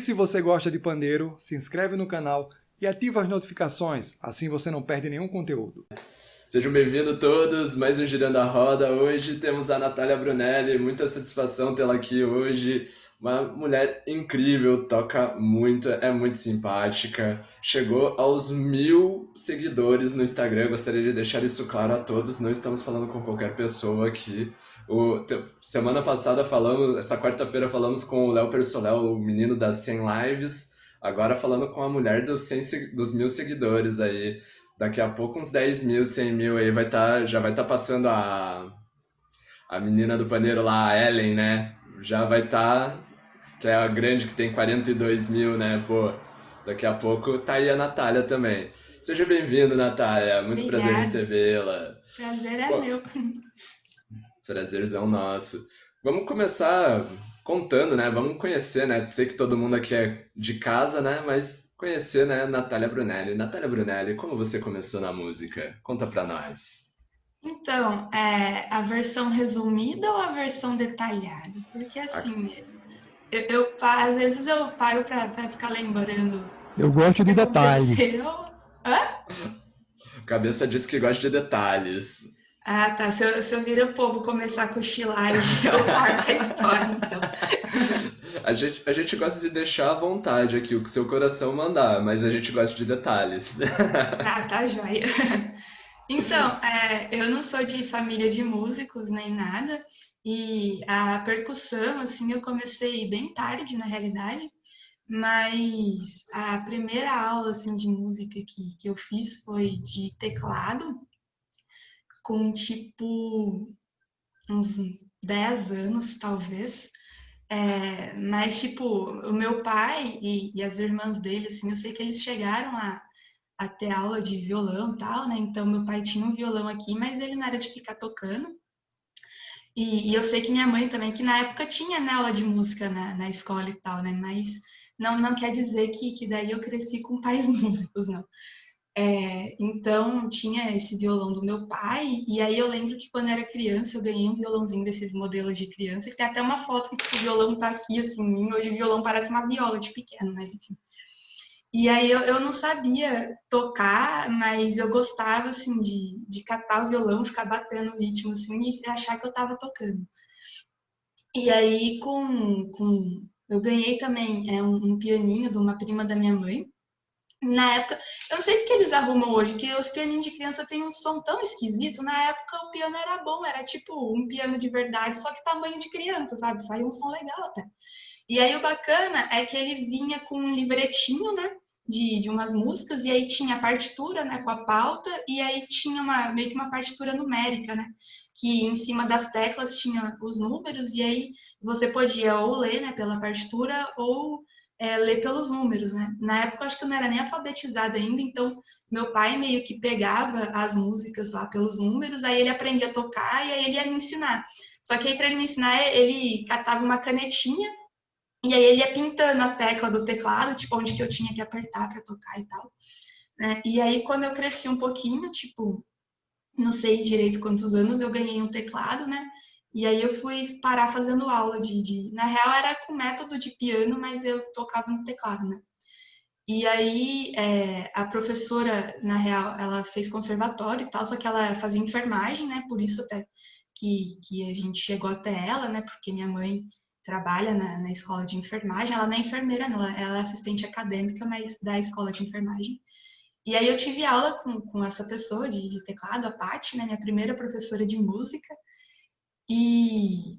Se você gosta de pandeiro, se inscreve no canal e ativa as notificações, assim você não perde nenhum conteúdo. Sejam bem-vindos todos, mais um Girando a Roda. Hoje temos a Natália Brunelli, muita satisfação tê-la aqui hoje. Uma mulher incrível, toca muito, é muito simpática. Chegou aos 1.000 seguidores no Instagram, gostaria de deixar isso claro a todos, não estamos falando com qualquer pessoa aqui. Semana passada falamos, essa quarta-feira falamos com o Léo Persoléu, o menino das 100 lives, agora falando com a mulher dos 1.000 seguidores aí. Daqui a pouco uns 10.000, 100.000 aí já vai estar passando a menina do paneiro lá, a Ellen, né? Já vai estar, que é a grande que tem 42.000, né? Pô, daqui a pouco tá aí a Natália também. Seja bem-vindo, Natália. Muito prazer em Obrigada. recebê-la. Prazer é Pô, meu. prazerzão nosso. Vamos começar contando, né? Vamos conhecer, né? Sei que todo mundo aqui é de casa, né? Mas conhecer, né? Natália Brunelli. Natália Brunelli, como você começou na música? Conta pra nós. Então, a versão resumida ou a versão detalhada? Porque A assim, às vezes eu paro pra ficar lembrando Eu o gosto que de detalhes. aconteceu. Hã? cabeça diz que gosta de detalhes. Ah, tá. Se eu vir o povo começar a cochilar, eu paro com a história, então. A gente gosta de deixar à vontade aqui o que seu coração mandar, mas a gente gosta de detalhes. Tá joia. Então, eu não sou de família de músicos nem nada, e a percussão, assim, eu comecei bem tarde, na realidade. Mas a primeira aula assim de música que eu fiz foi de teclado, com tipo uns 10 anos, talvez. Mas, tipo, o meu pai e as irmãs dele, assim, eu sei que eles chegaram a ter aula de violão e tal, né? Então, meu pai tinha um violão aqui, mas ele não era de ficar tocando. E eu sei que minha mãe também, que na época tinha, né, aula de música na escola e tal, né? Mas não quer dizer que daí eu cresci com pais músicos, não. Então, tinha esse violão do meu pai, e aí eu lembro que quando eu era criança, eu ganhei um violãozinho desses modelos de criança, que tem até uma foto que tipo, o violão tá aqui, assim, em mim. Hoje o violão parece uma viola de pequeno, mas enfim. E aí eu não sabia tocar, mas eu gostava, assim, de catar o violão, ficar batendo o ritmo, assim, e achar que eu tava tocando. E aí, eu ganhei também um pianinho de uma prima da minha mãe. Na época, eu não sei o que eles arrumam hoje, que os pianinhos de criança têm um som tão esquisito. Na época, o piano era bom, era tipo um piano de verdade, só que tamanho de criança, sabe? Saiu um som legal até. E aí, o bacana é que ele vinha com um livretinho, né? De umas músicas, e aí tinha a partitura, né, com a pauta, e aí tinha meio que uma partitura numérica, né, que em cima das teclas tinha os números, e aí você podia ou ler, né, pela partitura, ou ler pelos números, né. Na época, eu acho que eu não era nem alfabetizada ainda, então meu pai meio que pegava as músicas lá pelos números, aí ele aprendia a tocar, e aí ele ia me ensinar. Só que aí, para ele me ensinar, ele catava uma canetinha, e aí ele ia pintando a tecla do teclado, tipo, onde que eu tinha que apertar para tocar e tal, né? E aí, quando eu cresci um pouquinho, tipo, não sei direito quantos anos, eu ganhei um teclado, né? E aí eu fui parar fazendo aula Na real, era com método de piano, mas eu tocava no teclado, né? E aí, a professora, na real, ela fez conservatório e tal, só que ela fazia enfermagem, né? Por isso até que a gente chegou até ela, né? Porque minha mãe trabalha na escola de enfermagem. Ela não é enfermeira, não, ela é assistente acadêmica, mas da escola de enfermagem. E aí eu tive aula com essa pessoa de teclado, a Paty, né? Minha primeira professora de música. E...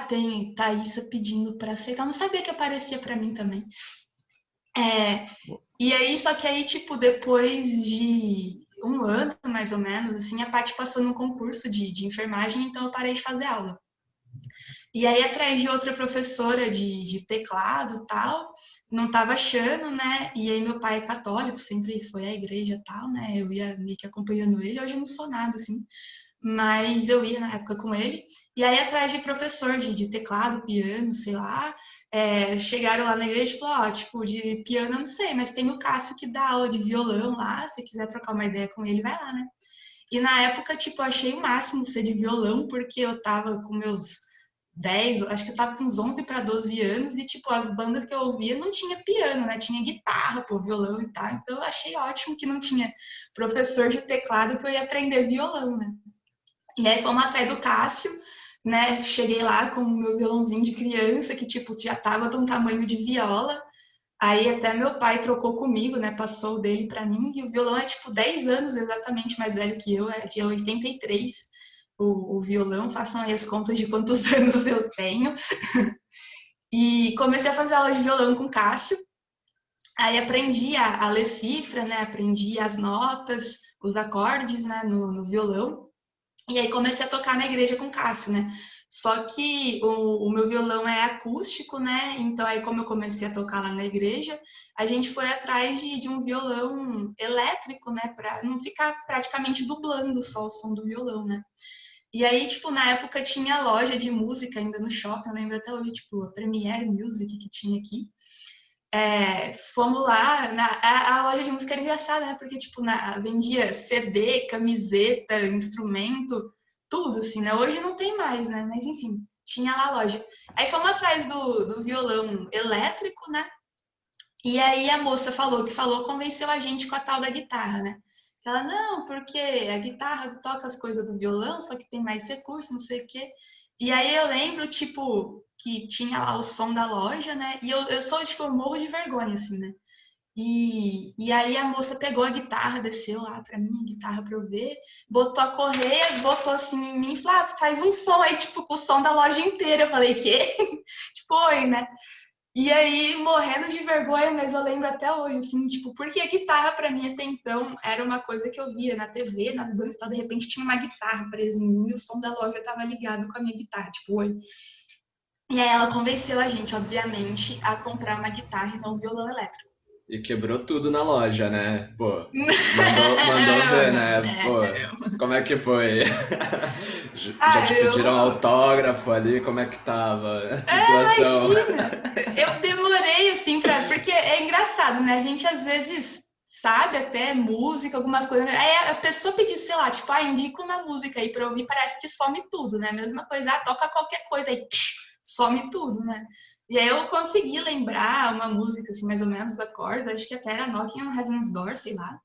tem Thaísa pedindo para aceitar. Eu não sabia que aparecia para mim também. É, E aí, só que aí, tipo, depois de um ano, mais ou menos, assim, a Paty passou num concurso de enfermagem, então eu parei de fazer aula. E aí, atrás de outra professora de teclado e tal, não tava achando, né? E aí, meu pai é católico, sempre foi à igreja e tal, né? Eu ia meio que acompanhando ele, hoje eu não sou nada, assim, mas eu ia na época com ele. E aí, atrás de professor de teclado, piano, sei lá, chegaram lá na igreja e falaram, ó, tipo, de piano eu não sei, mas tem o Cássio que dá aula de violão lá, se quiser trocar uma ideia com ele, vai lá, né? E na época, tipo, eu achei o máximo ser de violão, porque eu tava com meus 10, acho que eu tava com uns 11 para 12 anos, e, tipo, as bandas que eu ouvia não tinha piano, né? Tinha guitarra, pô, violão e tal. Então eu achei ótimo que não tinha professor de teclado que eu ia aprender violão, né? E aí fomos atrás do Cássio, né? Cheguei lá com o meu violãozinho de criança, que, tipo, já tava de um tamanho de viola. Aí até meu pai trocou comigo, né? Passou o dele para mim. E o violão é tipo 10 anos exatamente mais velho que eu, é de 83. O violão, façam aí as contas de quantos anos eu tenho. E comecei a fazer aula de violão com o Cássio. Aí aprendi a ler cifra, né? Aprendi as notas, os acordes, né? No violão. E aí comecei a tocar na igreja com o Cássio, né? Só que o meu violão é acústico, né? Então aí como eu comecei a tocar lá na igreja, a gente foi atrás de um violão elétrico, né? Pra não ficar praticamente dublando só o som do violão, né? E aí, tipo, na época tinha loja de música ainda no shopping, eu lembro até hoje, tipo, a Premiere Music que tinha aqui. Fomos lá, a loja de música era engraçada, né? Porque, tipo, vendia CD, camiseta, instrumento, tudo, assim, né? Hoje não tem mais, né? Mas, enfim, tinha lá a loja. Aí fomos atrás do violão elétrico, né? E aí a moça convenceu a gente com a tal da guitarra, né? Ela, não, porque a guitarra toca as coisas do violão, só que tem mais recurso, não sei o quê. E aí eu lembro, tipo, que tinha lá o som da loja, né? E eu sou, tipo, eu morro de vergonha, assim, né? E aí a moça pegou a guitarra, desceu lá pra mim, a guitarra pra eu ver, botou a correia, botou assim em mim e falou, ah, faz um som aí, tipo, com o som da loja inteira. Eu falei, quê? Tipo, oi, né? E aí, morrendo de vergonha, mas eu lembro até hoje, assim, tipo, porque a guitarra pra mim até então era uma coisa que eu via na TV, nas bandas e tal, de repente tinha uma guitarra presa em mim e o som da loja tava ligado com a minha guitarra, tipo, oi. E aí ela convenceu a gente, obviamente, a comprar uma guitarra e não um violão elétrico. E quebrou tudo na loja, né? Pô, mandou ver, Não, né? Pô, como é que foi? Já Ah, te pediram eu. autógrafo ali? Como é que tava a situação? Imagina! Eu demorei, assim, porque é engraçado, né? A gente às vezes sabe até música, algumas coisas. Aí a pessoa pedir, sei lá, tipo, indica uma música aí pra ouvir, parece que some tudo, né? Mesma coisa, toca qualquer coisa aí, some tudo, né? E aí eu consegui lembrar uma música, assim, mais ou menos, da corda, acho que até era Knocking on Heaven's Door, sei lá.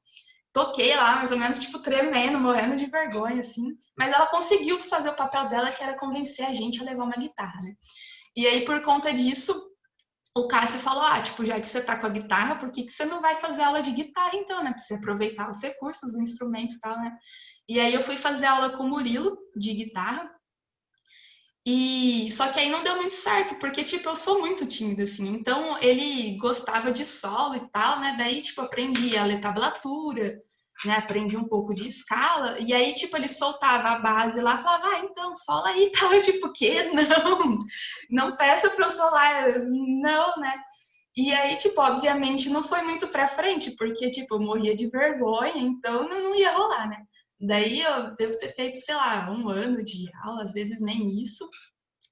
Toquei lá, mais ou menos, tipo, tremendo, morrendo de vergonha, assim. Mas ela conseguiu fazer o papel dela, que era convencer a gente a levar uma guitarra, né? E aí, por conta disso, o Cássio falou: tipo, já que você tá com a guitarra, por que você não vai fazer aula de guitarra então, né? Pra você aproveitar os recursos do instrumento e tal, né? E aí eu fui fazer aula com o Murilo de guitarra. E só que aí não deu muito certo, porque tipo, eu sou muito tímida assim. Então ele gostava de solo e tal, né? Daí tipo, aprendi a ler tablatura, né? Aprendi um pouco de escala, e aí, tipo, ele soltava a base lá, falava, então, sola aí e tal. Eu, tipo, que? Não, não peça para eu solar, não, né? E aí, tipo, obviamente não foi muito pra frente, porque, tipo, eu morria de vergonha, então não ia rolar, né? Daí eu devo ter feito, sei lá, um ano de aula, às vezes nem isso.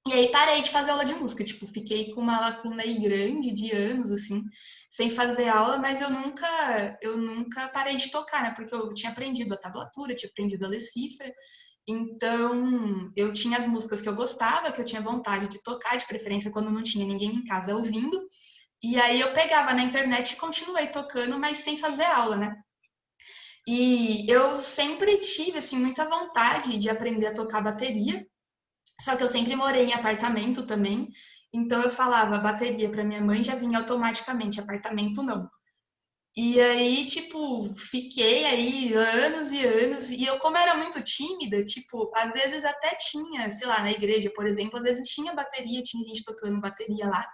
E aí parei de fazer aula de música, tipo, fiquei com uma lacuna aí grande de anos, assim, sem fazer aula, mas eu nunca parei de tocar, né? Porque eu tinha aprendido a tablatura, tinha aprendido a ler cifra, então eu tinha as músicas que eu gostava, que eu tinha vontade de tocar, de preferência quando não tinha ninguém em casa ouvindo, e aí eu pegava na internet e continuei tocando, mas sem fazer aula, né? E eu sempre tive, assim, muita vontade de aprender a tocar bateria, só que eu sempre morei em apartamento também, então eu falava bateria para minha mãe já vinha automaticamente, apartamento não. E aí, tipo, fiquei aí anos e anos, e eu, como era muito tímida, tipo, às vezes até tinha, sei lá, na igreja, por exemplo, às vezes tinha bateria, tinha gente tocando bateria lá,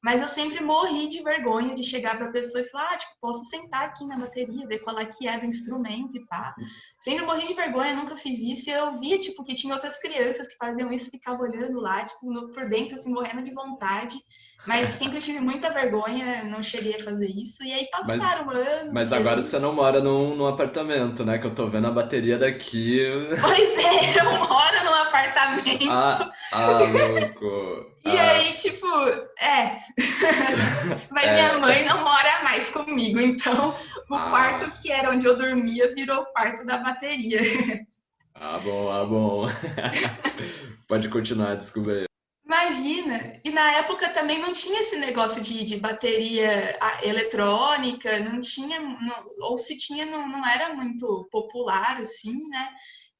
mas eu sempre morri de vergonha de chegar pra pessoa e falar, tipo, posso sentar aqui na bateria, ver qual é que é do instrumento e pá. Sempre morri de vergonha, nunca fiz isso, e eu via, tipo, que tinha outras crianças que faziam isso e ficavam olhando lá, tipo, por dentro, assim, morrendo de vontade. Mas sempre tive muita vergonha, não cheguei a fazer isso. E aí Mas, passaram anos mas e agora você anos. não mora num apartamento, né? Que eu tô vendo a bateria daqui. Pois é, eu moro num apartamento. Louco. E aí, tipo, é. Mas minha É. mãe não mora mais comigo. Então, o quarto Ah, que era onde eu dormia virou o quarto da bateria. bom, bom. Pode continuar, desculpa aí. Imagina! E na época também não tinha esse negócio de bateria eletrônica, não tinha, ou se tinha, não era muito popular, assim, né?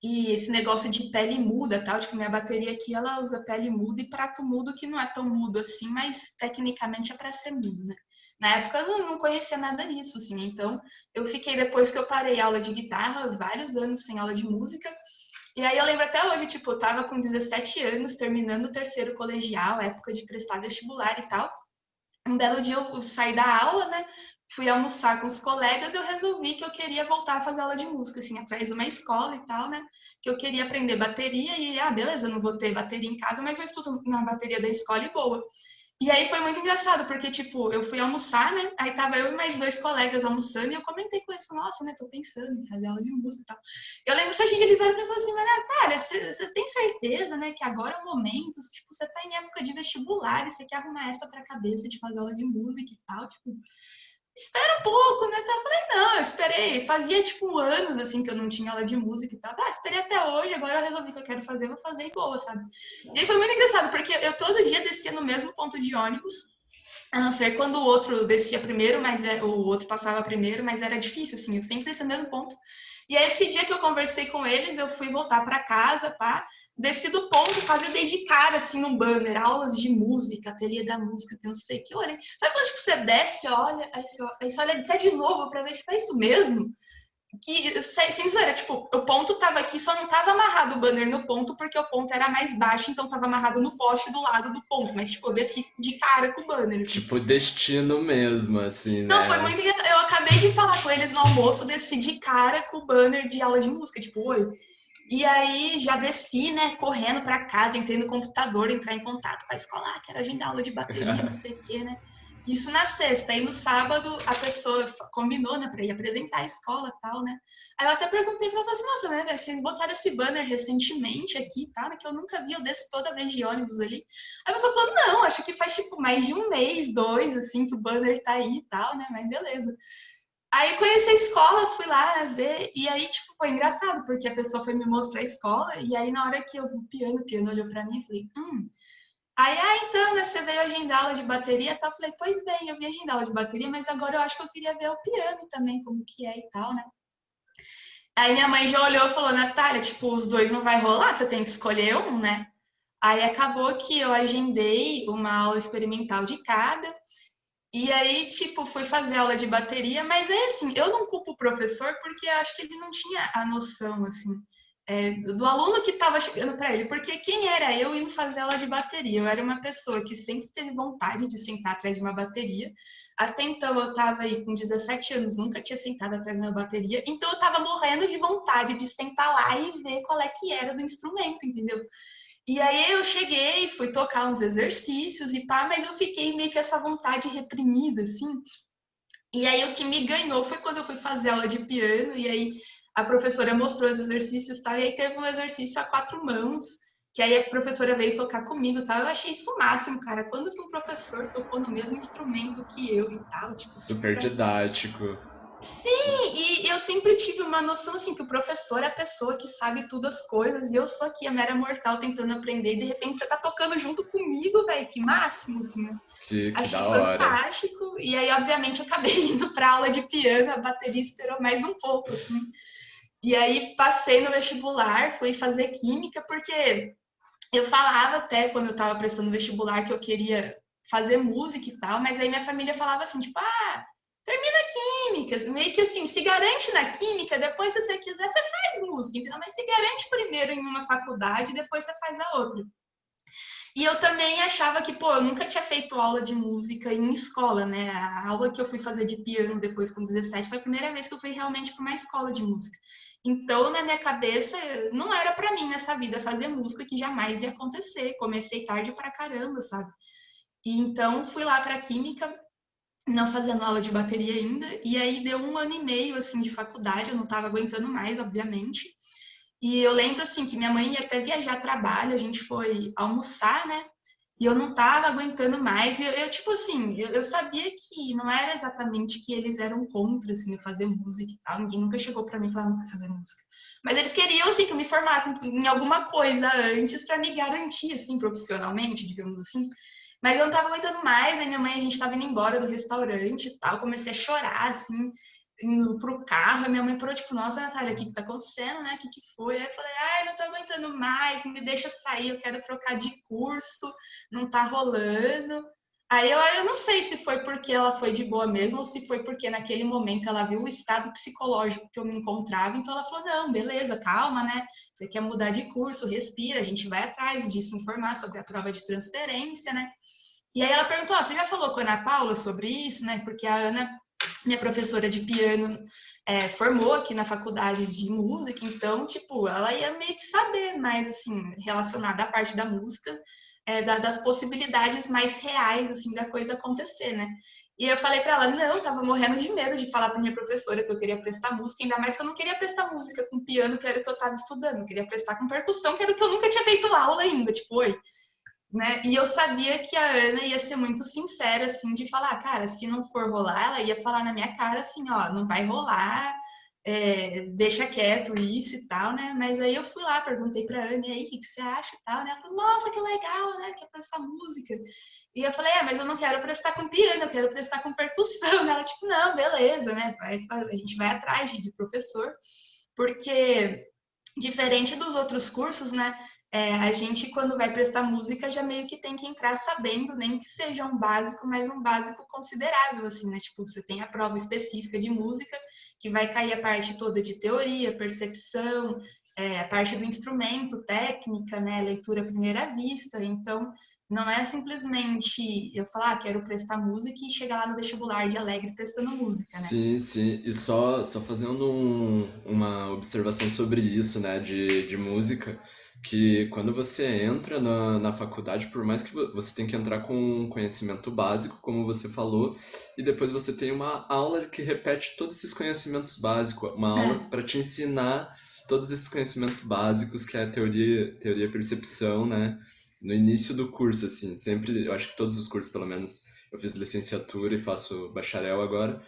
E esse negócio de pele muda, tal, tipo, minha bateria aqui, ela usa pele muda e prato mudo, que não é tão mudo assim, mas tecnicamente é para ser mudo, né? Na época eu não conhecia nada disso, assim, então eu fiquei, depois que eu parei a aula de guitarra, vários anos sem aula de música, e aí eu lembro até hoje, tipo, eu tava com 17 anos, terminando o terceiro colegial, época de prestar vestibular e tal. Um belo dia eu saí da aula, né? Fui almoçar com os colegas e eu resolvi que eu queria voltar a fazer aula de música, assim, atrás de uma escola e tal, né? Que eu queria aprender bateria e, beleza, não vou ter bateria em casa, mas eu estudo na bateria da escola e boa. E aí foi muito engraçado, porque, tipo, eu fui almoçar, né? Aí tava eu e mais dois colegas almoçando e eu comentei com eles, nossa, né? Tô pensando em fazer aula de música e tal. Eu lembro que eles olharam e falaram assim, mas Natália, você tem certeza, né, que agora é o momento? Tipo, você tá em época de vestibular e você quer arrumar essa pra cabeça de fazer aula de música e tal, tipo, espera um pouco, né? Eu falei, não, eu esperei, fazia tipo anos assim que eu não tinha aula de música e tal. Esperei até hoje, agora eu resolvi que eu quero fazer, vou fazer e boa, sabe? E aí foi muito engraçado, porque eu todo dia descia no mesmo ponto de ônibus, a não ser quando o outro descia primeiro, mas o outro passava primeiro, mas era difícil, assim, eu sempre descia no mesmo ponto. E aí, esse dia que eu conversei com eles, eu fui voltar para casa, pá, desci do ponto, quase dei de cara, assim, num banner, aulas de música, ateliê da música, tem não sei o que, eu olhei. Sabe quando, tipo, você desce, olha, aí você olha até de novo para ver, tipo, é isso mesmo? Que, sem zoeira, tipo, o ponto tava aqui, só não tava amarrado o banner no ponto, porque o ponto era mais baixo, então tava amarrado no poste do lado do ponto, mas, tipo, eu desci de cara com o banner, assim. Tipo, destino mesmo, assim, Não, foi né? muito engraçado. Eu acabei de falar com eles no almoço, desci de cara com o banner de aula de música, tipo, oi. E aí já desci, né, correndo para casa, entrei no computador, entrar em contato com a escola, quero agendar aula de bateria, não sei o quê, né? Isso na sexta. E no sábado a pessoa combinou, né, para ir apresentar a escola e tal, né? Aí eu até perguntei para ela, assim, nossa, né, vocês botaram esse banner recentemente aqui, tá? Que eu nunca vi, eu desço toda vez de ônibus ali. Aí a pessoa falou, não, acho que faz tipo mais de um mês, dois, assim, que o banner tá aí e tal, né? Mas beleza. Aí conheci a escola, fui lá ver, e aí, tipo, foi engraçado, porque a pessoa foi me mostrar a escola, e aí na hora que eu vi o piano olhou pra mim e falei, Aí, então, né, você veio agendar aula de bateria e tal? Eu falei, pois bem, eu vim agendar aula de bateria, mas agora eu acho que eu queria ver o piano também, como que é e tal, né? Aí minha mãe já olhou e falou, Natália, tipo, os dois não vai rolar, você tem que escolher um, né? Aí acabou que eu agendei uma aula experimental de cada, e aí, tipo, fui fazer aula de bateria, mas é assim, eu não culpo o professor porque eu acho que ele não tinha a noção, assim, do aluno que estava chegando para ele, porque quem era eu indo fazer aula de bateria? Eu era uma pessoa que sempre teve vontade de sentar atrás de uma bateria, até então eu estava aí com 17 anos, nunca tinha sentado atrás de uma bateria, então eu estava morrendo de vontade de sentar lá e ver qual é que era do instrumento, entendeu? E aí eu cheguei, fui tocar uns exercícios e pá, mas eu fiquei meio que essa vontade reprimida, assim. E aí o que me ganhou foi quando eu fui fazer aula de piano, e aí a professora mostrou os exercícios e tal, e aí teve um exercício a quatro mãos, que aí a professora veio tocar comigo e tal. Eu achei isso o máximo, cara. Quando que um professor tocou no mesmo instrumento que eu e tal, tipo, Super pra... didático. Su- Sim, e eu sempre tive uma noção assim que o professor é a pessoa que sabe tudo as coisas e eu sou aqui a mera mortal tentando aprender e de repente você tá tocando junto comigo, velho, que máximo, assim, né? que Achei da hora. fantástico e aí obviamente eu acabei indo para aula de piano, a bateria esperou mais um pouco, assim. E aí passei no vestibular, fui fazer química porque eu falava até quando eu estava prestando vestibular que eu queria fazer música e tal, mas aí minha família falava assim, tipo, termina a química, meio que assim, se garante na química, depois se você quiser, você faz música, entendeu? Mas se garante primeiro em uma faculdade, depois você faz a outra. E eu também achava que, pô, eu nunca tinha feito aula de música em escola, né? A aula que eu fui fazer de piano depois com 17 foi a primeira vez que eu fui realmente para uma escola de música. Então, na minha cabeça, não era para mim nessa vida fazer música, que jamais ia acontecer. Comecei tarde pra caramba, sabe? E então fui lá para química, não fazendo aula de bateria ainda, e aí deu um ano e meio assim de faculdade, eu não estava aguentando mais, obviamente. E eu lembro assim que minha mãe ia até viajar a trabalho, a gente foi almoçar, né? E eu não tava aguentando mais. E tipo assim, eu sabia que não era exatamente que eles eram contra, assim, eu fazer música e tal. Ninguém nunca chegou pra mim falando pra fazer música. Mas eles queriam, assim, que eu me formasse em alguma coisa antes pra me garantir, assim, profissionalmente, digamos assim. Mas eu não tava aguentando mais. Aí minha mãe, a gente tava indo embora do restaurante e tal. Comecei a chorar, assim, indo pro carro. A minha mãe parou, tipo, nossa, Natália, o que que tá acontecendo, né? O que que foi? Aí eu falei, ai, não tô aguentando mais, me deixa sair, eu quero trocar de curso, não tá rolando. Aí eu não sei se foi porque ela foi de boa mesmo ou se foi porque naquele momento ela viu o estado psicológico que eu me encontrava, então ela falou: não, beleza, calma, né? Você quer mudar de curso, respira, a gente vai atrás de se informar sobre a prova de transferência, né? E aí ela perguntou: você já falou com a Ana Paula sobre isso, né? Porque a Ana, minha professora de piano, formou aqui na faculdade de música, então, tipo, ela ia meio que saber mais, assim, relacionada à parte da música, das possibilidades mais reais, assim, da coisa acontecer, né? E eu falei para ela, não, tava morrendo de medo de falar para minha professora que eu queria prestar música, ainda mais que eu não queria prestar música com piano, que era o que eu tava estudando, eu queria prestar com percussão, que era o que eu nunca tinha feito aula ainda, tipo, oi, né? E eu sabia que a Ana ia ser muito sincera, assim, de falar, cara, se não for rolar, ela ia falar na minha cara, assim, ó, não vai rolar, deixa quieto isso e tal, né? Mas aí eu fui lá, perguntei pra Ana, e aí, o que você acha e tal, né? Ela falou, nossa, que legal, né? Quer prestar música? E eu falei, mas eu não quero prestar com piano, eu quero prestar com percussão. Ela, tipo, não, beleza, né? A gente vai atrás de professor, porque diferente dos outros cursos, né? A gente, quando vai prestar música, já meio que tem que entrar sabendo, nem que seja um básico, mas um básico considerável, assim, né? Tipo, você tem a prova específica de música, que vai cair a parte toda de teoria, percepção, a parte do instrumento, técnica, né? Leitura à primeira vista. Então, não é simplesmente eu falar, quero prestar música e chegar lá no vestibular de alegre prestando música, né? Sim, sim. E só fazendo uma observação sobre isso, né, de música, que quando você entra na faculdade, por mais que você tenha que entrar com um conhecimento básico, como você falou, e depois você tem uma aula que repete todos esses conhecimentos básicos, uma aula É, para te ensinar todos esses conhecimentos básicos, que é a teoria e percepção, né, no início do curso, assim, sempre, eu acho que todos os cursos, pelo menos, eu fiz licenciatura e faço bacharel agora.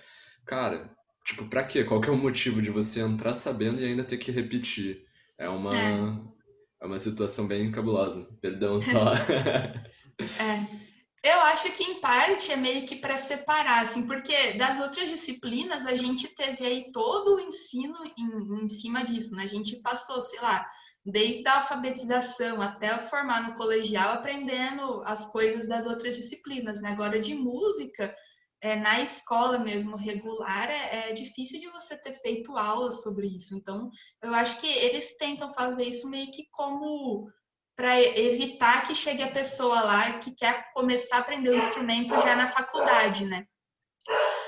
Cara, tipo, pra quê? Qual que é o motivo de você entrar sabendo e ainda ter que repetir? É é, uma, é uma situação bem cabulosa. Perdão só. é. Eu acho que em parte é meio que para separar, assim, porque das outras disciplinas a gente teve aí todo o ensino em cima disso, né? A gente passou, sei lá, desde a alfabetização até formar no colegial, aprendendo as coisas das outras disciplinas, né? Agora de música, na escola mesmo regular, é difícil de você ter feito aula sobre isso. Então, eu acho que eles tentam fazer isso meio que como para evitar que chegue a pessoa lá que quer começar a aprender o instrumento já na faculdade, né?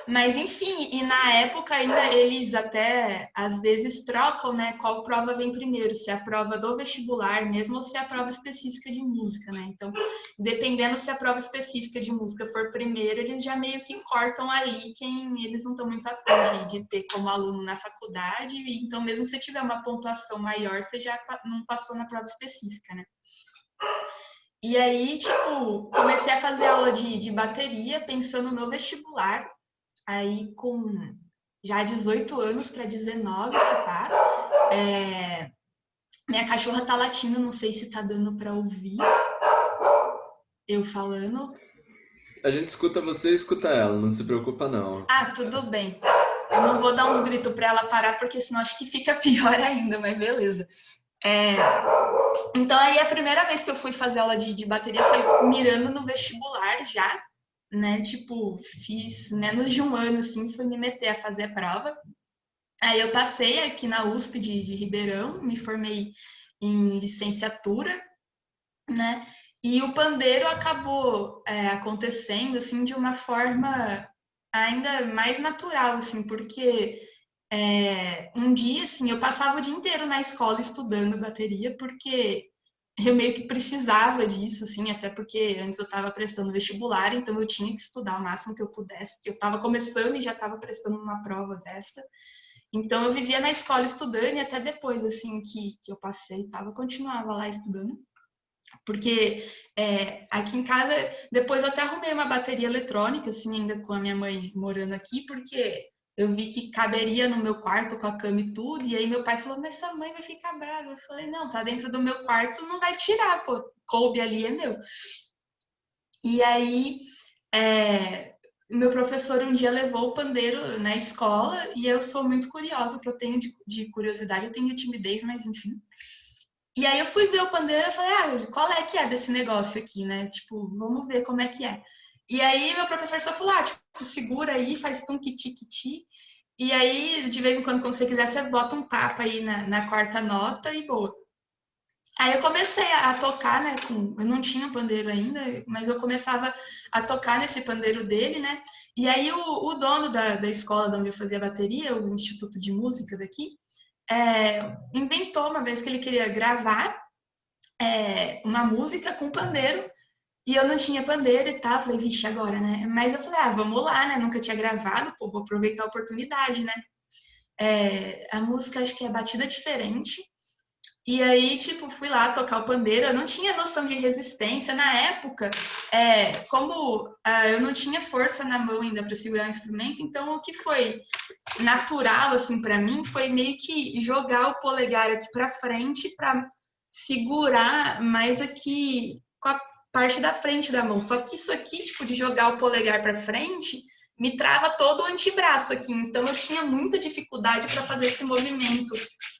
Mas enfim, e na época ainda eles até às vezes trocam, né? Qual prova vem primeiro, se é a prova do vestibular mesmo ou se é a prova específica de música, né? Então, dependendo se a prova específica de música for primeiro, eles já meio que cortam ali quem eles não estão muito afim de ter como aluno na faculdade. Então, mesmo se tiver uma pontuação maior, você já não passou na prova específica, né? E aí, tipo, comecei a fazer aula de bateria pensando no vestibular. Aí, com já 18 anos para 19, se tá. Minha cachorra tá latindo, não sei se tá dando para ouvir eu falando. A gente escuta você e escuta ela, não se preocupa não. Ah, tudo bem. Eu não vou dar uns gritos para ela parar, porque senão acho que fica pior ainda, mas beleza. É, então, aí a primeira vez que eu fui fazer aula de bateria foi mirando no vestibular já, né? Tipo, fiz menos de um ano, assim, fui me meter a fazer a prova. Aí eu passei aqui na USP de Ribeirão, me formei em licenciatura, né? E o pandeiro acabou acontecendo, assim, de uma forma ainda mais natural, assim, porque um dia, assim, eu passava o dia inteiro na escola estudando bateria, porque eu meio que precisava disso, assim, até porque antes eu estava prestando vestibular, então eu tinha que estudar o máximo que eu pudesse, que eu estava começando e já estava prestando uma prova dessa. Então eu vivia na escola estudando e até depois, assim, que eu passei, tava, continuava lá estudando. Porque aqui em casa, depois eu até arrumei uma bateria eletrônica, assim, ainda com a minha mãe morando aqui, porque eu vi que caberia no meu quarto com a cama e tudo, e aí meu pai falou, mas sua mãe vai ficar brava. Eu falei, não, tá dentro do meu quarto, não vai tirar, pô, coube ali, é meu. E aí, meu professor um dia levou o pandeiro na escola, e eu sou muito curiosa, o que eu tenho de curiosidade, eu tenho timidez, mas enfim. E aí eu fui ver o pandeiro e falei, qual é que é desse negócio aqui, né? Tipo, vamos ver como é que é. E aí meu professor só falou, tipo, segura aí, faz tum que ti. E aí, de vez em quando você quiser, você bota um tapa aí na quarta nota e boa. Aí eu comecei a tocar, né? Eu não tinha pandeiro ainda, mas eu começava a tocar nesse pandeiro dele, né? E aí o dono da escola onde eu fazia bateria, o Instituto de Música daqui, inventou uma vez que ele queria gravar uma música com pandeiro e eu não tinha pandeiro e tal. Falei, vixe, agora, né? Mas eu falei, vamos lá, né? Nunca tinha gravado, pô, vou aproveitar a oportunidade, né? A música acho que é batida diferente. E aí, tipo, fui lá tocar o pandeiro. Eu não tinha noção de resistência. Na época, como eu não tinha força na mão ainda para segurar o instrumento, então o que foi natural, assim, para mim, foi meio que jogar o polegar aqui para frente para segurar mais aqui com a parte da frente da mão. Só que isso aqui, tipo, de jogar o polegar para frente, me trava todo o antebraço aqui. Então eu tinha muita dificuldade para fazer esse movimento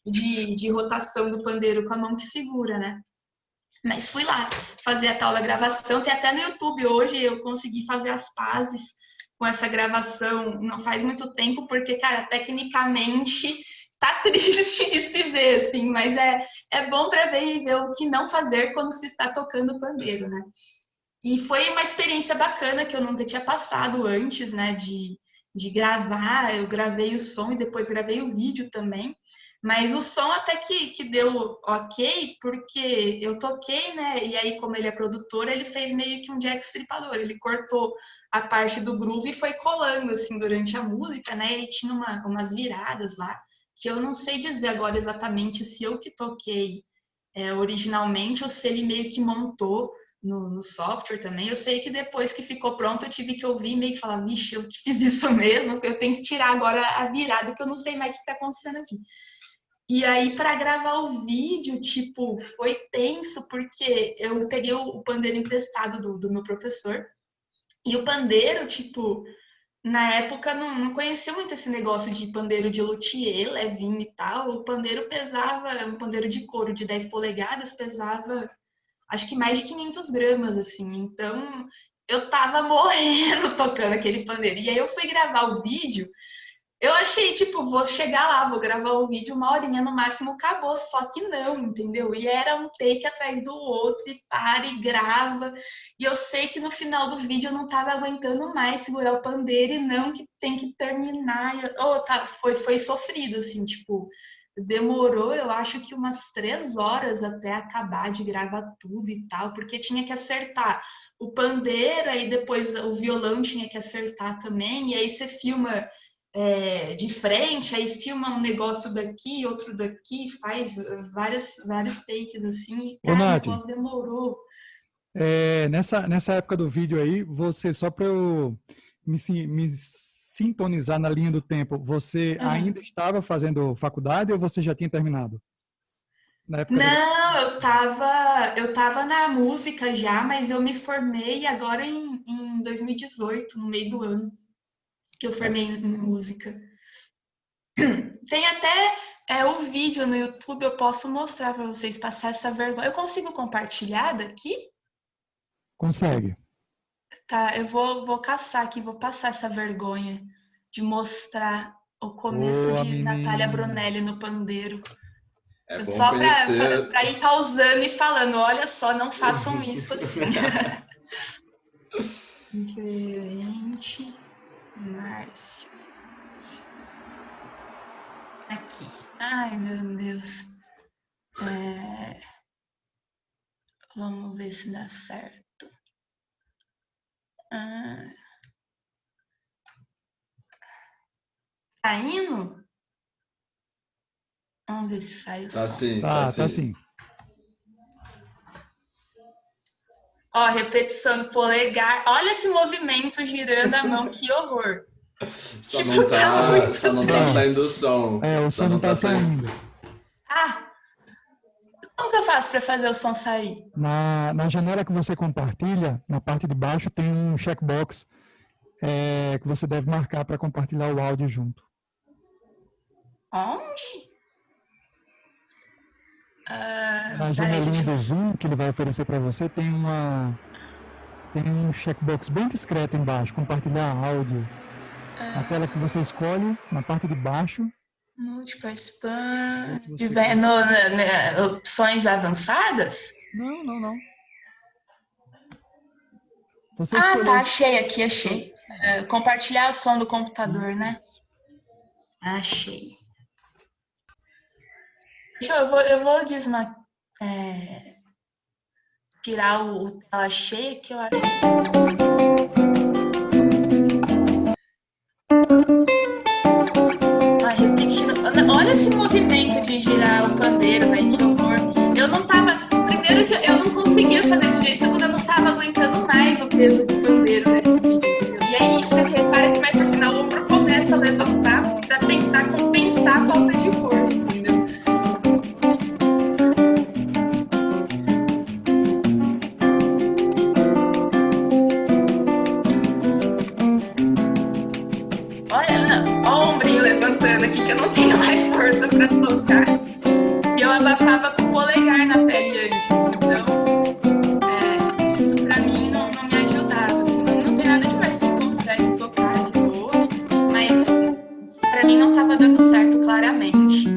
de rotação do pandeiro com a mão que segura, né? Mas fui lá fazer a tal da gravação. Tem até no YouTube hoje, eu consegui fazer as pazes com essa gravação não faz muito tempo, porque, cara, tecnicamente tá triste de se ver, assim, mas é bom para ver e ver o que não fazer quando se está tocando pandeiro, né? E foi uma experiência bacana que eu nunca tinha passado antes, né, de gravar. Eu gravei o som e depois gravei o vídeo também. Mas o som até que deu ok, porque eu toquei, né? E aí, como ele é produtor, ele fez meio que um Jack Stripador. Ele cortou a parte do groove e foi colando, assim, durante a música, né? E tinha umas viradas lá, que eu não sei dizer agora exatamente se eu que toquei originalmente ou se ele meio que montou no software também. Eu sei que depois que ficou pronto, eu tive que ouvir e meio que falar, vixe, eu que fiz isso mesmo, eu tenho que tirar agora a virada, que eu não sei mais o que está acontecendo aqui. E aí, para gravar o vídeo, tipo, foi tenso, porque eu peguei o pandeiro emprestado do meu professor, e o pandeiro, tipo, na época não conhecia muito esse negócio de pandeiro de luthier, levinho e tal. O pandeiro pesava, um pandeiro de couro de 10 polegadas pesava acho que mais de 500 gramas, assim. Então, eu tava morrendo tocando aquele pandeiro. E aí eu fui gravar o vídeo, eu achei, tipo, vou chegar lá, vou gravar o vídeo, uma horinha no máximo, acabou. Só que não, entendeu? E era um take atrás do outro, e para e grava. E eu sei que no final do vídeo eu não tava aguentando mais segurar o pandeiro e não que tem que terminar. Foi sofrido, assim, tipo, demorou, eu acho que umas 3 horas até acabar de gravar tudo e tal, porque tinha que acertar o pandeiro, aí depois o violão tinha que acertar também, e aí você filma de frente, aí filma um negócio daqui, outro daqui, faz vários takes assim, e Ô, cara, o Nath, negócio demorou. nessa época do vídeo aí, você, só para eu me sintonizar na linha do tempo, você Uhum. ainda estava fazendo faculdade ou você já tinha terminado? Na época da... Não, eu tava na música já, mas eu me formei agora em 2018, no meio do ano, que eu formei Certo. em música. Tem até o vídeo no YouTube, eu posso mostrar para vocês passar essa vergonha. Eu consigo compartilhar daqui? Consegue. Tá, eu vou caçar aqui, vou passar essa vergonha de mostrar o começo Boa, de Natália menina. Brunelli no pandeiro. É bom Só conhecer. pra ir causando e falando, olha só, não façam isso assim. Diferente, Márcio. Aqui. Ai, meu Deus. Vamos ver se dá certo. Ah, tá indo? Vamos ver se sai o Tá som. sim, tá Tá sim. sim. Ó, repetição do polegar. Olha esse movimento girando a mão, que horror. Só Tipo, não tá tá, muito só não tá tenso. saindo o som. É, o Só som não não tá tá saindo. saindo. Ah, como que eu faço pra fazer o som sair? Na janela que você compartilha, na parte de baixo, tem um checkbox que você deve marcar para compartilhar o áudio junto. Onde? Na Peraí, janelinha deixa do eu... Zoom que ele vai oferecer para você, tem um checkbox bem discreto embaixo, compartilhar áudio. Na tela que você escolhe, na parte de baixo. Multiparticipante. Se você Opções avançadas? Não. Você Ah, tá, escolheu. achei aqui, achei. Compartilhar o som do computador, né? Isso. Achei. Eu vou tirar o tela cheia que eu acho. Ah, repetindo. Olha esse movimento de girar o pandeiro, velho, que horror. Eu não tava. Primeiro que eu não conseguia fazer isso direito, segundo eu não tava aguentando mais o peso do pandeiro nesse vídeo, entendeu? E aí você repara que mais pro final o ombro começa a levantar pra tentar compensar a falta de força, entendeu? Olha, ó o ombrinho levantando aqui que eu não tenho mais força pra tocar. E eu abafava com o polegar na pele antes, então isso pra mim não me ajudava. Assim, não tem nada demais, quem consegue tocar de boa, mas pra mim não tava dando certo claramente.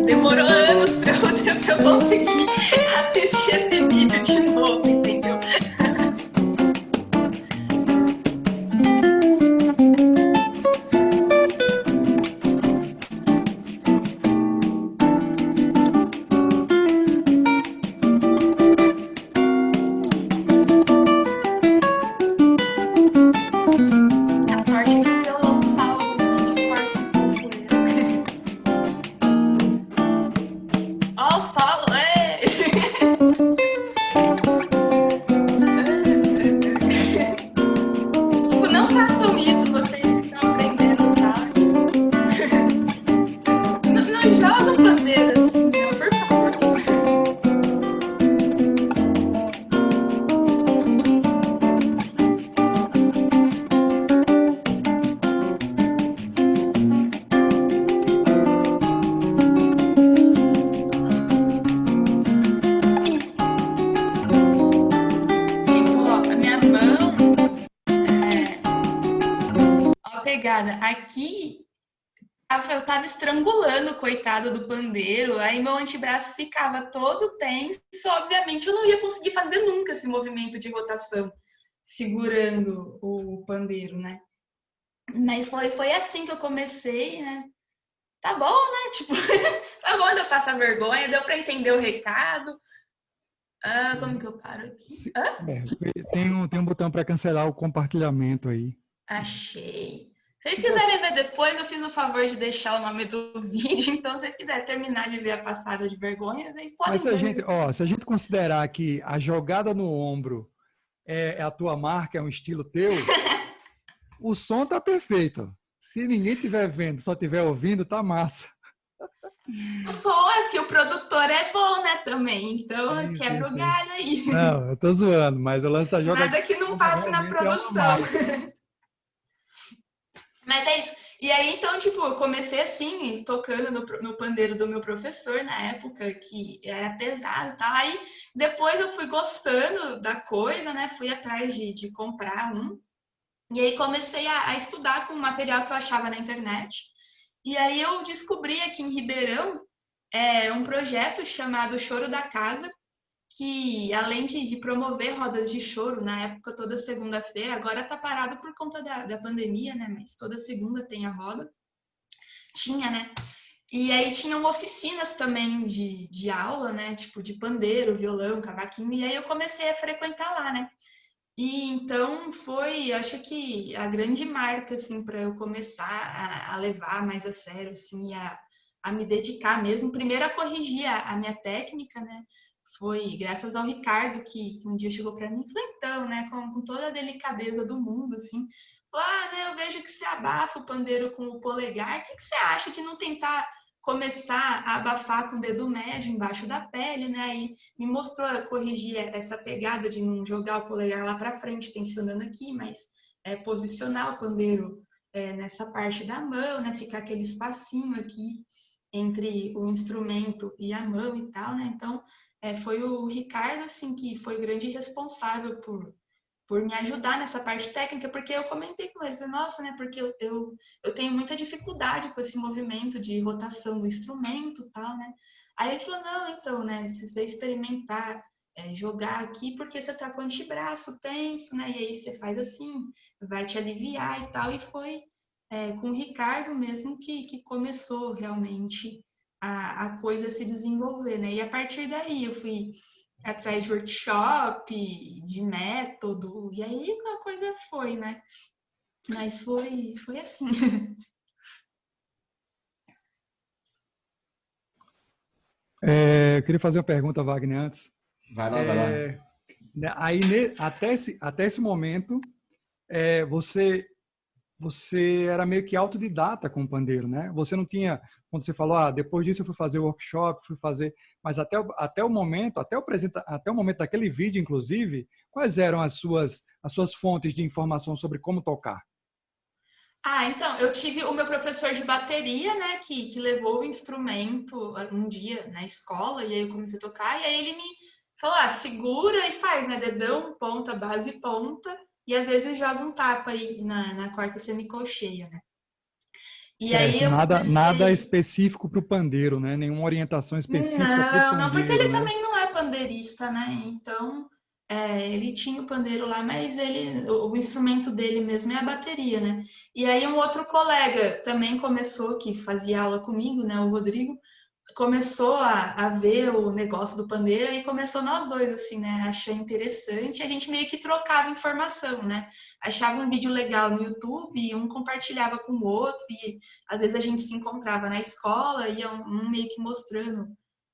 Demorou anos pra eu conseguir assistir esse vídeo de novo, entendeu? A sorte é que o violão salva o vídeo e corta um pouco. Ó o solo, Tipo, não façam isso, vocês estão aprendendo, tá? Não jogam bandeira assim, não, por favor. Tipo, ó, a minha mão, ó a pegada, aqui eu tava estrangulando o coitado do pandeiro, aí meu antebraço ficava todo tenso, obviamente eu não ia conseguir fazer nunca esse movimento de rotação segurando o pandeiro, né? Mas foi assim que eu comecei, né? Tá bom, né? Tipo, tá bom de eu passar vergonha, deu pra entender o recado. Ah, como que eu paro aqui? Tem um botão para cancelar o compartilhamento aí. Achei. Se vocês quiserem ver depois, eu fiz o favor de deixar o nome do vídeo, então se vocês quiserem terminar de ver a passada de vergonha, vocês podem Mas ver. se a gente considerar que a jogada no ombro é a tua marca, é um estilo teu, o som tá perfeito. Se ninguém estiver vendo, só estiver ouvindo, tá massa. O som é que o produtor é bom, né, também, então Sim, quebra sim, o sim. galho aí. Não, eu tô zoando, mas o lance da jogada Nada que não passe na realmente é uma produção. mágica. Mas é isso. E aí, então, tipo, eu comecei assim, tocando no pandeiro do meu professor na época, que era pesado e tal. Aí, depois eu fui gostando da coisa, né? Fui atrás de comprar um. E aí comecei a estudar com o material que eu achava na internet. E aí eu descobri aqui em Ribeirão um projeto chamado Choro da Casa, que além de promover rodas de choro, na época toda segunda-feira, agora tá parado por conta da pandemia, né? Mas toda segunda tem a roda. Tinha, né? E aí tinham oficinas também de aula, né? Tipo, de pandeiro, violão, cavaquinho. E aí eu comecei a frequentar lá, né? E então foi, acho que a grande marca, assim, para eu começar a levar mais a sério, assim, a me dedicar mesmo. Primeiro a corrigir a minha técnica, né? Foi graças ao Ricardo que um dia chegou para mim e falou, então, né, com toda a delicadeza do mundo, assim, falou, né, eu vejo que você abafa o pandeiro com o polegar, o que você acha de não tentar começar a abafar com o dedo médio embaixo da pele, né? Aí me mostrou a corrigir essa pegada de não jogar o polegar lá para frente, tensionando aqui, mas posicionar o pandeiro nessa parte da mão, né? Ficar aquele espacinho aqui entre o instrumento e a mão e tal, né? Então, foi o Ricardo, assim, que foi o grande responsável por me ajudar nessa parte técnica, porque eu comentei com ele, falei, nossa, né, porque eu tenho muita dificuldade com esse movimento de rotação do instrumento e tal, né? Aí ele falou, não, então, né, se você experimentar jogar aqui, porque você tá com o antebraço tenso, né, e aí você faz assim, vai te aliviar e tal, e foi com o Ricardo mesmo que começou realmente a coisa se desenvolver, né, e a partir daí eu fui atrás de workshop, de método, e aí a coisa foi, né? Mas foi assim. Eu queria fazer uma pergunta, Wagner, antes. Vai lá, vai lá. Aí, até esse momento, você era meio que autodidata com o pandeiro, né? Você não tinha, quando você falou, depois disso eu fui fazer workshop, fui fazer, mas até o momento, até o momento daquele vídeo, inclusive, quais eram as suas fontes de informação sobre como tocar? Então, eu tive o meu professor de bateria, né, que levou o instrumento um dia na escola, e aí eu comecei a tocar, e aí ele me falou, segura e faz, né, dedão, ponta, base, ponta, e às vezes joga um tapa aí na quarta semicolcheia, né. E aí Certo, eu nada comecei. específico para o pandeiro, né? Nenhuma orientação específica para o Não, não, porque pandeiro, ele né? também não é pandeirista, né? Então, ele tinha o pandeiro lá, mas o instrumento dele mesmo é a bateria, né? E aí um outro colega também começou, que fazia aula comigo, né? O Rodrigo, começou a ver o negócio do pandeiro e começou nós dois, assim, né? Achar interessante. A gente meio que trocava informação, né? Achava um vídeo legal no YouTube e um compartilhava com o outro e às vezes a gente se encontrava na escola e um meio que mostrando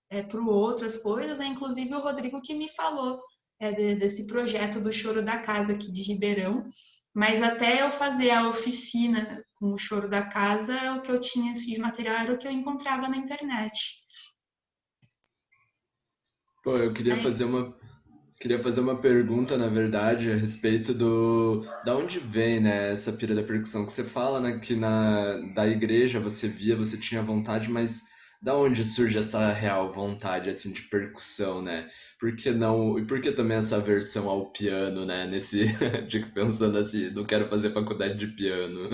para o outro as coisas, né? Inclusive o Rodrigo que me falou desse projeto do Choro da Casa aqui de Ribeirão, mas até eu fazer a oficina com o Choro da Casa, o que eu tinha assim, de material era o que eu encontrava na internet. Pô, eu Aí, queria fazer uma pergunta, na verdade, a respeito da onde vem, né, essa pira da percussão que você fala, né, que da igreja você via, você tinha vontade, mas da onde surge essa real vontade, assim, de percussão, né? Por que não, e por que também essa aversão ao piano, né, pensando assim, não quero fazer faculdade de piano.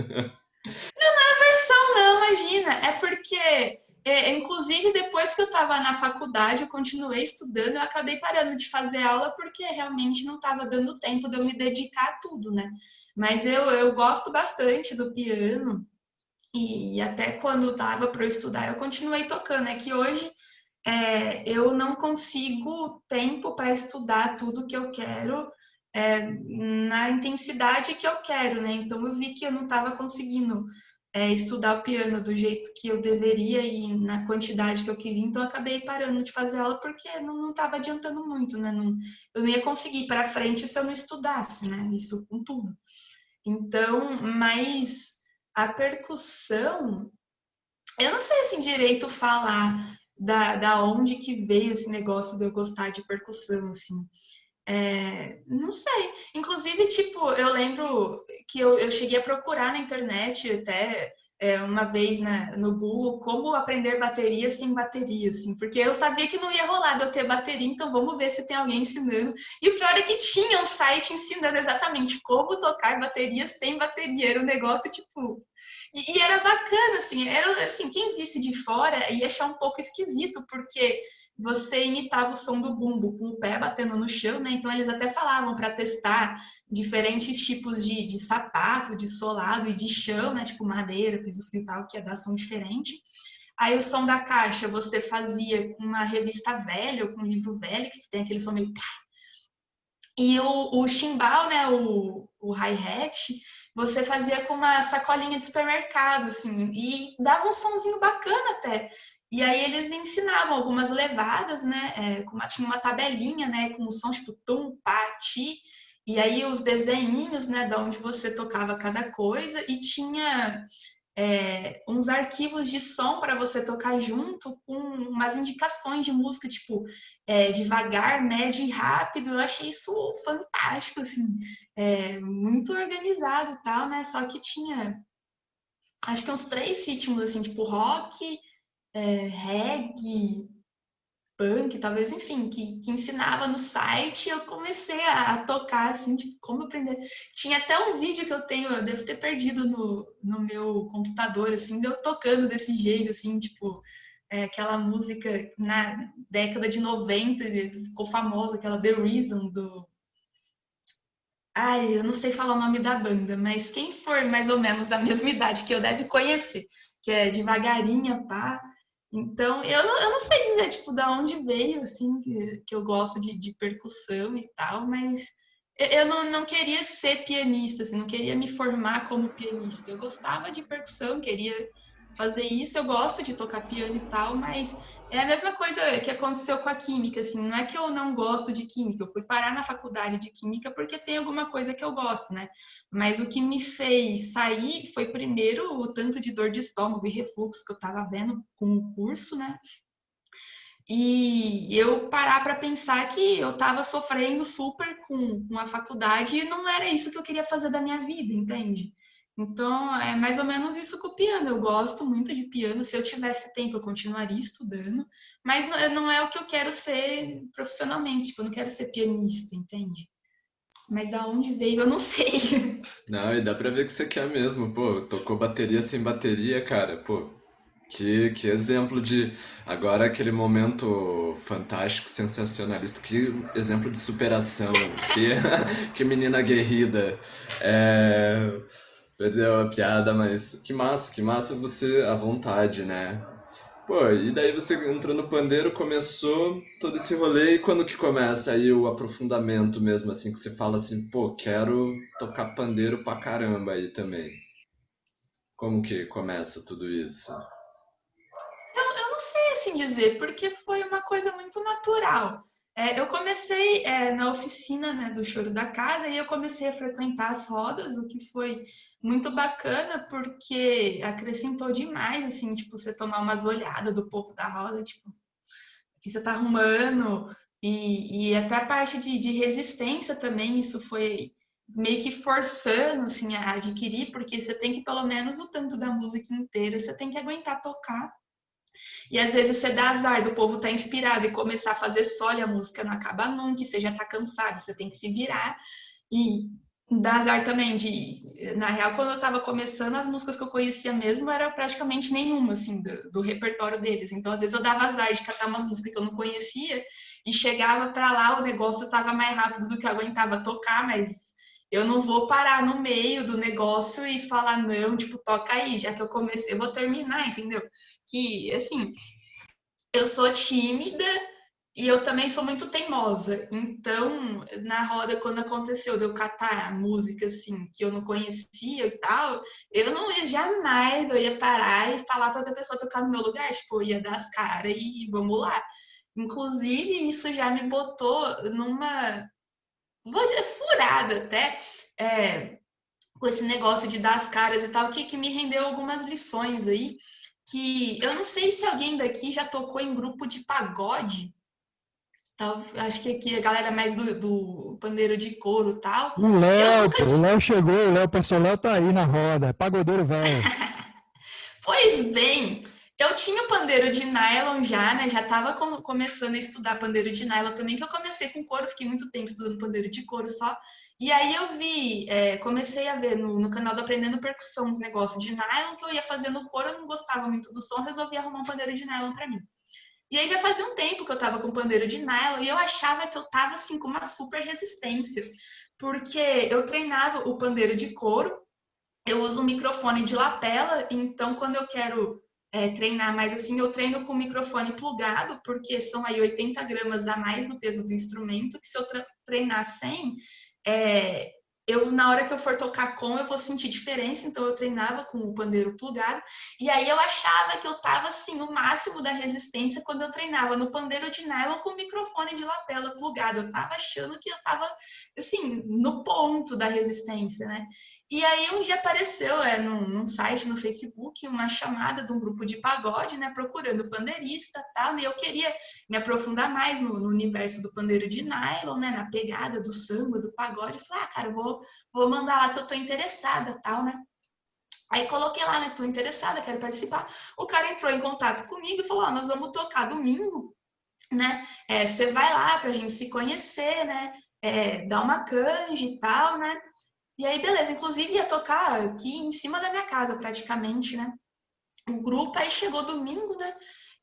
versão não, imagina, é porque inclusive depois que eu estava na faculdade, eu continuei estudando, eu acabei parando de fazer aula porque realmente não estava dando tempo de eu me dedicar a tudo, né? Mas eu gosto bastante do piano e até quando estava para eu estudar, eu continuei tocando. É que hoje eu não consigo tempo para estudar tudo que eu quero na intensidade que eu quero, né? Então eu vi que eu não estava conseguindo estudar o piano do jeito que eu deveria e na quantidade que eu queria, então eu acabei parando de fazer aula porque não estava adiantando muito, né? Não, eu não ia conseguir ir para frente se eu não estudasse, né? Isso com tudo. Então, mas a percussão, eu não sei assim direito falar da onde que veio esse negócio de eu gostar de percussão, assim. Não sei. Inclusive, tipo, eu lembro que eu cheguei a procurar na internet até uma vez no Google como aprender bateria sem bateria, assim, porque eu sabia que não ia rolar de eu ter bateria, então vamos ver se tem alguém ensinando. E o pior é que tinha um site ensinando exatamente como tocar bateria sem bateria. Era um negócio, tipo. E era bacana, assim, era assim, quem visse de fora ia achar um pouco esquisito, porque você imitava o som do bumbo com o pé batendo no chão, né? Então eles até falavam para testar diferentes tipos de sapato, de solado e de chão, né? Tipo madeira, piso frio e tal, que ia dar som diferente. Aí o som da caixa você fazia com uma revista velha ou com um livro velho, que tem aquele som meio... E o chimbal, né, o hi-hat, você fazia com uma sacolinha de supermercado, assim, e dava um sonzinho bacana até. E aí eles ensinavam algumas levadas, né, tinha uma tabelinha, né, com o som tipo tum, pá, ti, e aí os desenhinhos, né, de onde você tocava cada coisa, e tinha uns arquivos de som para você tocar junto com umas indicações de música, tipo, devagar, médio e rápido. Eu achei isso fantástico, assim, muito organizado e tal, né? Só que tinha, acho que uns 3 ritmos, assim, tipo rock, reggae, punk, talvez, enfim, que ensinava no site, eu comecei a tocar, assim, tipo, como aprender. Tinha até um vídeo que eu tenho, eu devo ter perdido no meu computador, assim, de eu tocando desse jeito, assim, tipo, aquela música na década de 90, ficou famosa, aquela The Reason do... Ai, eu não sei falar o nome da banda, mas quem for mais ou menos da mesma idade que eu deve conhecer, que é devagarinha, pá. Então, eu não sei dizer, tipo, da onde veio, assim, que eu gosto de percussão e tal, mas eu não queria ser pianista, assim, não queria me formar como pianista. Eu gostava de percussão, queria fazer isso, eu gosto de tocar piano e tal, mas é a mesma coisa que aconteceu com a química, assim, não é que eu não gosto de química, eu fui parar na faculdade de química porque tem alguma coisa que eu gosto, né? Mas o que me fez sair foi primeiro o tanto de dor de estômago e refluxo que eu tava vendo com o curso, né? E eu parar para pensar que eu tava sofrendo super com a faculdade e não era isso que eu queria fazer da minha vida, entende? Então, é mais ou menos isso com o piano. Eu gosto muito de piano. Se eu tivesse tempo, eu continuaria estudando. Mas não é o que eu quero ser profissionalmente. Tipo, eu não quero ser pianista, entende? Mas da onde veio, eu não sei. Não, e dá pra ver que você quer mesmo, pô, tocou bateria sem bateria, cara, pô, que exemplo de, agora aquele momento fantástico, sensacionalista, que exemplo de superação, que, que menina aguerrida, perdeu a piada, mas que massa você, à vontade, né? Pô, e daí você entrou no pandeiro, começou todo esse rolê, e quando que começa aí o aprofundamento mesmo, assim, que você fala assim, pô, quero tocar pandeiro pra caramba aí também. Como que começa tudo isso? Eu não sei assim dizer, porque foi uma coisa muito natural. Eu comecei na oficina, né, do Choro da Casa e eu comecei a frequentar as rodas, o que foi muito bacana porque acrescentou demais, assim, tipo, você tomar umas olhadas do povo da roda, tipo, o que você tá arrumando, e até a parte de resistência também, isso foi meio que forçando, assim, a adquirir, porque você tem que, pelo menos, o tanto da música inteira, você tem que aguentar tocar. E às vezes você dá azar do povo estar inspirado e começar a fazer solo e a música não acaba nunca, e você já tá cansado, você tem que se virar. E dá azar também de. Na real, quando eu tava começando, as músicas que eu conhecia mesmo era praticamente nenhuma, assim, do repertório deles. Então, às vezes eu dava azar de catar umas músicas que eu não conhecia e chegava pra lá, o negócio tava mais rápido do que eu aguentava tocar, mas eu não vou parar no meio do negócio e falar, não, tipo, toca aí, já que eu comecei, eu vou terminar, entendeu? Que, assim, eu sou tímida e eu também sou muito teimosa. Então, na roda, quando aconteceu de eu catar música, assim, que eu não conhecia e tal, eu não ia jamais, eu ia parar e falar para outra pessoa tocar no meu lugar. Tipo, eu ia dar as caras e vamos lá. Inclusive, isso já me botou numa, vou dizer, furada até, com esse negócio de dar as caras e tal, que me rendeu algumas lições aí, que eu não sei se alguém daqui já tocou em grupo de pagode, tal, acho que aqui a galera mais do pandeiro de couro e tal. O Eu Léo, nunca. pô, o Léo chegou, o Léo, o pessoal Léo tá aí na roda, é pagodeiro velho. Pois bem, eu tinha o pandeiro de nylon já, né? Já estava começando a estudar pandeiro de nylon também, que eu comecei com couro, fiquei muito tempo estudando pandeiro de couro só. E aí eu vi, comecei a ver no canal do Aprendendo Percussão uns negócios de nylon que eu ia fazer no couro, eu não gostava muito do som, resolvi arrumar um pandeiro de nylon para mim. E aí já fazia um tempo que eu tava com pandeiro de nylon e eu achava que eu tava assim com uma super resistência, porque eu treinava o pandeiro de couro, eu uso um microfone de lapela, então quando eu quero treinar, mas assim, eu treino com o microfone plugado, porque são aí 80 gramas a mais no peso do instrumento, que se eu treinar sem, na hora que eu for tocar com, eu vou sentir diferença, então eu treinava com o pandeiro plugado, e aí eu achava que eu tava, assim, no máximo da resistência quando eu treinava no pandeiro de nylon com o microfone de lapela plugado, eu tava achando que eu tava, assim, no ponto da resistência, né? E aí um dia apareceu num site no Facebook uma chamada de um grupo de pagode, né, procurando pandeirista e tal, e eu queria me aprofundar mais no universo do pandeiro de nylon, né, na pegada do samba, do pagode. Eu falei, cara, vou mandar lá que eu tô interessada, tal, né? Aí coloquei lá, né, tô interessada, quero participar. O cara entrou em contato comigo e falou, nós vamos tocar domingo, né? Você vai lá pra gente se conhecer, né? Dar uma canja e tal, né? E aí, beleza, inclusive ia tocar aqui em cima da minha casa, praticamente, né? O grupo, aí chegou domingo, né?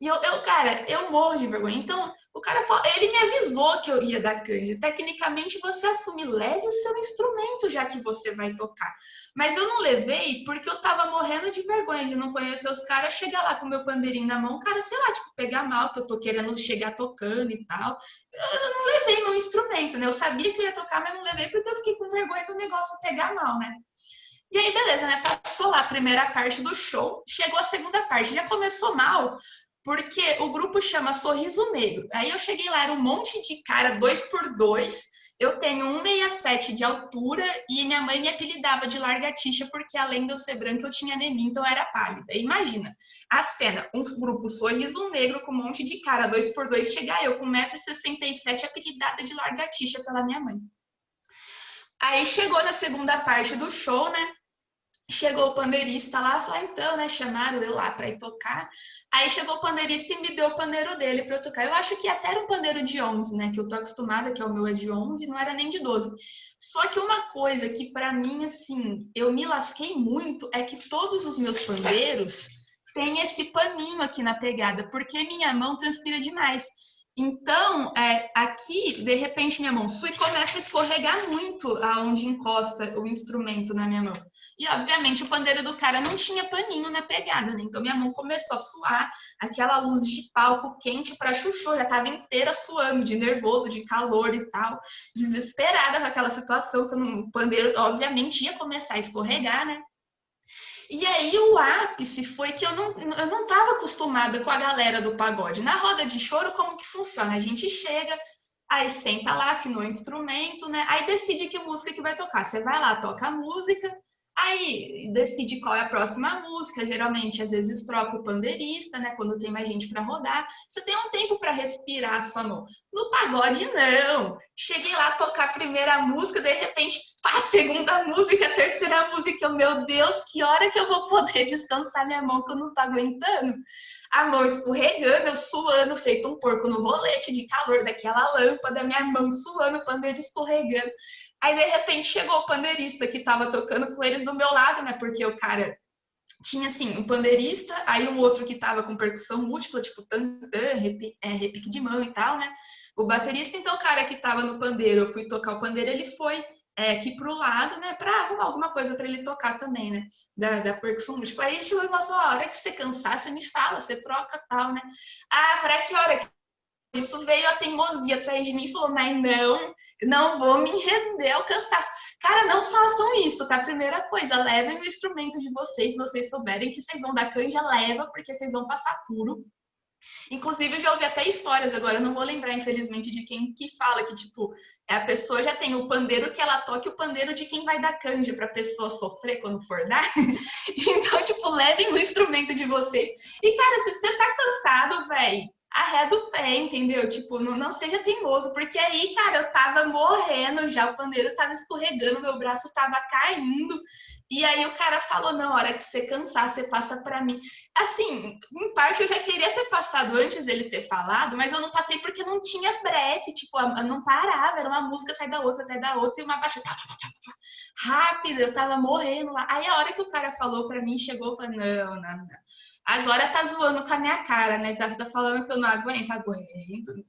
E cara, eu morro de vergonha. Então, o cara falou, ele me avisou que eu ia dar canja. Tecnicamente, você assume, leve o seu instrumento, já que você vai tocar. Mas eu não levei porque eu tava morrendo de vergonha de não conhecer os caras, chegar lá com o meu pandeirinho na mão, o cara, sei lá, tipo, pegar mal, que eu tô querendo chegar tocando e tal. Eu não levei meu instrumento, né? Eu sabia que eu ia tocar, mas não levei porque eu fiquei com vergonha do negócio pegar mal, né? E aí, beleza, né? Passou lá a primeira parte do show, chegou a segunda parte, já começou mal, porque o grupo chama Sorriso Negro. Aí eu cheguei lá, era um monte de cara 2x2, eu tenho 1,67 de altura e minha mãe me apelidava de largatixa porque além de eu ser branca eu tinha anemia, então eu era pálida. Imagina a cena, um grupo Sorriso Negro com um monte de cara 2x2, chegar eu com 1,67 m apelidada de largatixa pela minha mãe. Aí chegou na segunda parte do show, né? Chegou o pandeirista lá, falou, então, né, chamaram eu lá para ir tocar. Aí chegou o pandeirista e me deu o pandeiro dele para eu tocar. Eu acho que até era um pandeiro de 11, né, que eu tô acostumada, que é o meu é de 11, não era nem de 12. Só que uma coisa que para mim, assim, eu me lasquei muito, é que todos os meus pandeiros têm esse paninho aqui na pegada, porque minha mão transpira demais. Então, aqui, de repente, minha mão sua e começa a escorregar muito aonde encosta o instrumento na minha mão. E, obviamente, o pandeiro do cara não tinha paninho na pegada, né? Então, minha mão começou a suar, aquela luz de palco quente pra chuchu, já tava inteira suando, de nervoso, de calor e tal, desesperada com aquela situação, que o pandeiro, obviamente, ia começar a escorregar, né? E aí, o ápice foi que eu não tava acostumada com a galera do pagode. Na roda de choro, como que funciona? A gente chega, aí senta lá, afinou o instrumento, né? Aí decide que música que vai tocar. Você vai lá, toca a música, aí decide qual é a próxima música. Geralmente, às vezes, troca o pandeirista, né? Quando tem mais gente para rodar. Você tem um tempo para respirar a sua mão. No pagode, não. Cheguei lá a tocar a primeira música, de repente, a segunda música, a terceira música. Meu Deus, que hora que eu vou poder descansar minha mão que eu não tô aguentando? A mão escorregando, eu suando, feito um porco no rolete de calor daquela lâmpada, minha mão suando, o pandeiro escorregando. Aí, de repente, chegou o pandeirista que tava tocando com eles do meu lado, né? Porque o cara tinha, assim, um pandeirista, aí um outro que tava com percussão múltipla, tipo tantã, repique de mão e tal, né? O baterista, então, o cara que tava no pandeiro, eu fui tocar o pandeiro, ele foi aqui pro lado, né, pra arrumar alguma coisa pra ele tocar também, né, da percussão múltipla. Aí a gente falou, a hora que você cansar, você me fala, você troca tal, né. Ah, pra que hora que isso veio a teimosia atrás de mim e falou, mas não vou me render ao cansaço. Cara, não façam isso, tá? Primeira coisa, levem o instrumento de vocês, se vocês souberem que vocês vão dar canja, leva, porque vocês vão passar puro. Inclusive, eu já ouvi até histórias agora, eu não vou lembrar, infelizmente, de quem que fala que, tipo, a pessoa já tem o pandeiro que ela toca e o pandeiro de quem vai dar canja pra pessoa sofrer quando for dar. Então, tipo, levem o instrumento de vocês. E, cara, se você tá cansado, velho, arreda o pé, entendeu? Tipo, não seja teimoso, porque aí, cara, eu tava morrendo já, o pandeiro tava escorregando, meu braço tava caindo. E aí o cara falou, não, a hora que você cansar, você passa pra mim. Assim, em parte eu já queria ter passado antes dele ter falado, mas eu não passei porque não tinha break, tipo, eu não parava, era uma música atrás da outra, e uma baixa rápida, eu tava morrendo lá. Aí a hora que o cara falou pra mim, chegou pra não. Agora tá zoando com a minha cara, né? Tá falando que eu não aguento,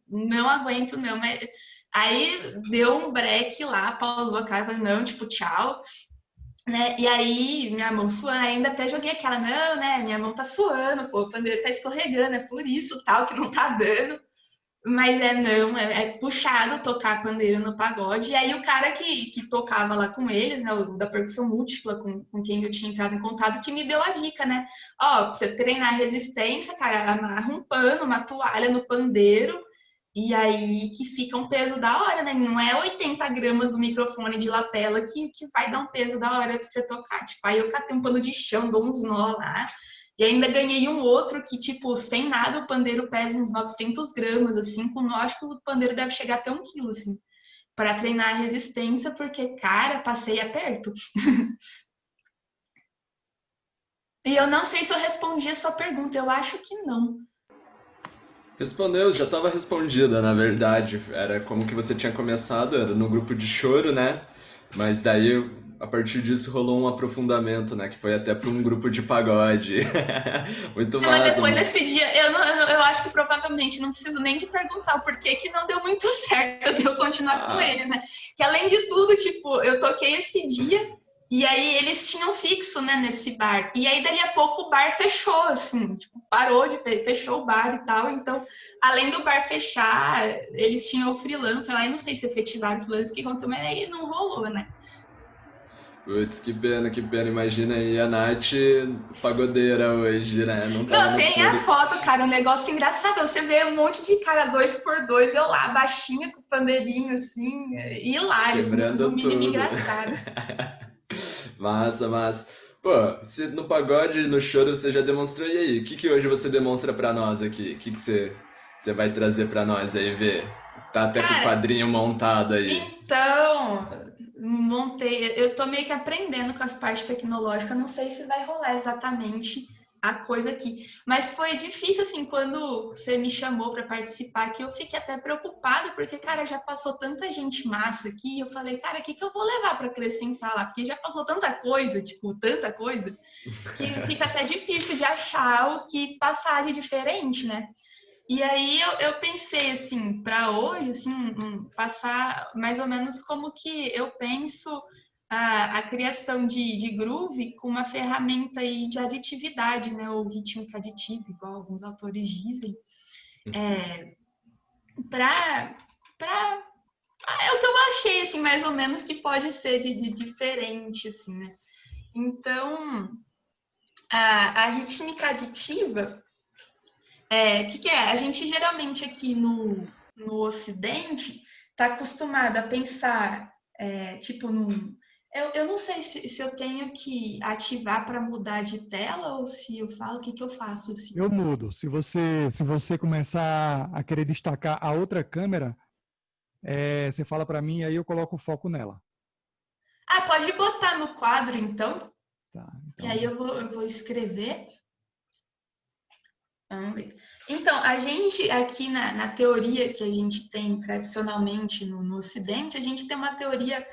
não aguento, não. Mas aí deu um break lá, pausou a cara, falei, não, tipo, tchau. né? E aí, minha mão suando, ainda até joguei aquela, não, né? Minha mão tá suando, pô, o pandeiro tá escorregando, é por isso, tal, que não tá dando. Mas não, é puxado tocar pandeiro no pagode. E aí o cara que tocava lá com eles, né, o da percussão múltipla, com quem eu tinha entrado em contato, que me deu a dica, né? Ó, pra você treinar resistência, cara, amarra um pano, uma toalha no pandeiro, e aí que fica um peso da hora, né? Não é 80 gramas do microfone de lapela que vai dar um peso da hora pra você tocar. Tipo, aí eu catei um pano de chão, dou uns nó lá, e ainda ganhei um outro que, tipo, sem nada, o pandeiro pesa uns 900 gramas, assim, com nó, acho que o pandeiro deve chegar até 1 quilo, assim, para treinar a resistência, porque, cara, passei aperto. E eu não sei se eu respondi a sua pergunta, eu acho que não. Respondeu, já estava respondida, na verdade. Era como que você tinha começado, era no grupo de choro, né? Mas daí, a partir disso, rolou um aprofundamento, né? Que foi até para um grupo de pagode. Muito Mas massa. depois desse dia, eu acho que provavelmente não preciso nem de perguntar o porquê que não deu muito certo de eu continuar com Ah, eles, né? Que além de tudo, tipo, eu toquei esse dia e aí eles tinham fixo, né, nesse bar. E aí, dali a pouco, o bar fechou, assim, tipo, parou de fechou o bar e tal. Então, além do bar fechar, eles tinham o freelancer lá, eu não sei se efetivaram o freelancer, o que aconteceu, mas aí não rolou, né? putz, que pena, que pena. Imagina aí a Nath pagodeira hoje, né? Não tava Não, no tem a público. foto, cara, um negócio engraçado. Você vê um monte de cara 2x2, eu lá, baixinha, com o pandeirinho, assim, hilário, assim, no Quebrando mínimo tudo. engraçado. Massa, massa. Pô, se no pagode, no choro você já demonstrou, e aí? O que que hoje você demonstra pra nós aqui? O que que você vai trazer pra nós aí ver? Tá até com o Cara, quadrinho montado aí. então, montei, eu tô meio que aprendendo com as partes tecnológicas, não sei se vai rolar exatamente a coisa aqui, mas foi difícil assim quando você me chamou para participar, que eu fiquei até preocupada porque cara, já passou tanta gente massa aqui, eu falei, cara, o que que eu vou levar para acrescentar lá? Porque já passou tanta coisa, que fica até difícil de achar o que passar de diferente, né? E aí eu pensei assim, para hoje, assim, passar mais ou menos como que eu penso a criação de groove com uma ferramenta aí de aditividade, né? Ou rítmica aditiva, igual alguns autores dizem, para é o que eu achei assim, mais ou menos que pode ser de diferente, assim, né? Então, a rítmica aditiva que é? A gente geralmente aqui no Ocidente está acostumado a pensar, tipo, eu não sei se eu tenho que ativar para mudar de tela ou se eu falo, o que, que eu faço assim? Eu mudo. Se você começar a querer destacar a outra câmera, você fala para mim, aí eu coloco o foco nela. Ah, pode botar no quadro então, Tá? que Então, aí eu vou escrever. Vamos ver. Então, a gente aqui na teoria que a gente tem tradicionalmente no Ocidente, a gente tem uma teoria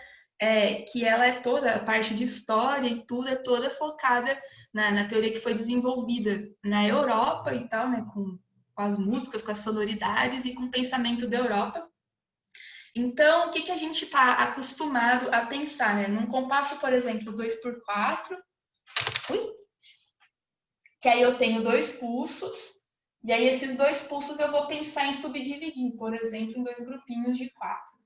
que ela é toda, a parte de história e tudo é toda focada na teoria que foi desenvolvida na Europa e tal, né, com as músicas, com as sonoridades e com o pensamento da Europa. Então, o que, que a gente está acostumado a pensar, né? Num compasso, por exemplo, 2x4, que aí eu tenho dois pulsos, e aí esses dois pulsos eu vou pensar em subdividir, por exemplo, em dois grupinhos de 4.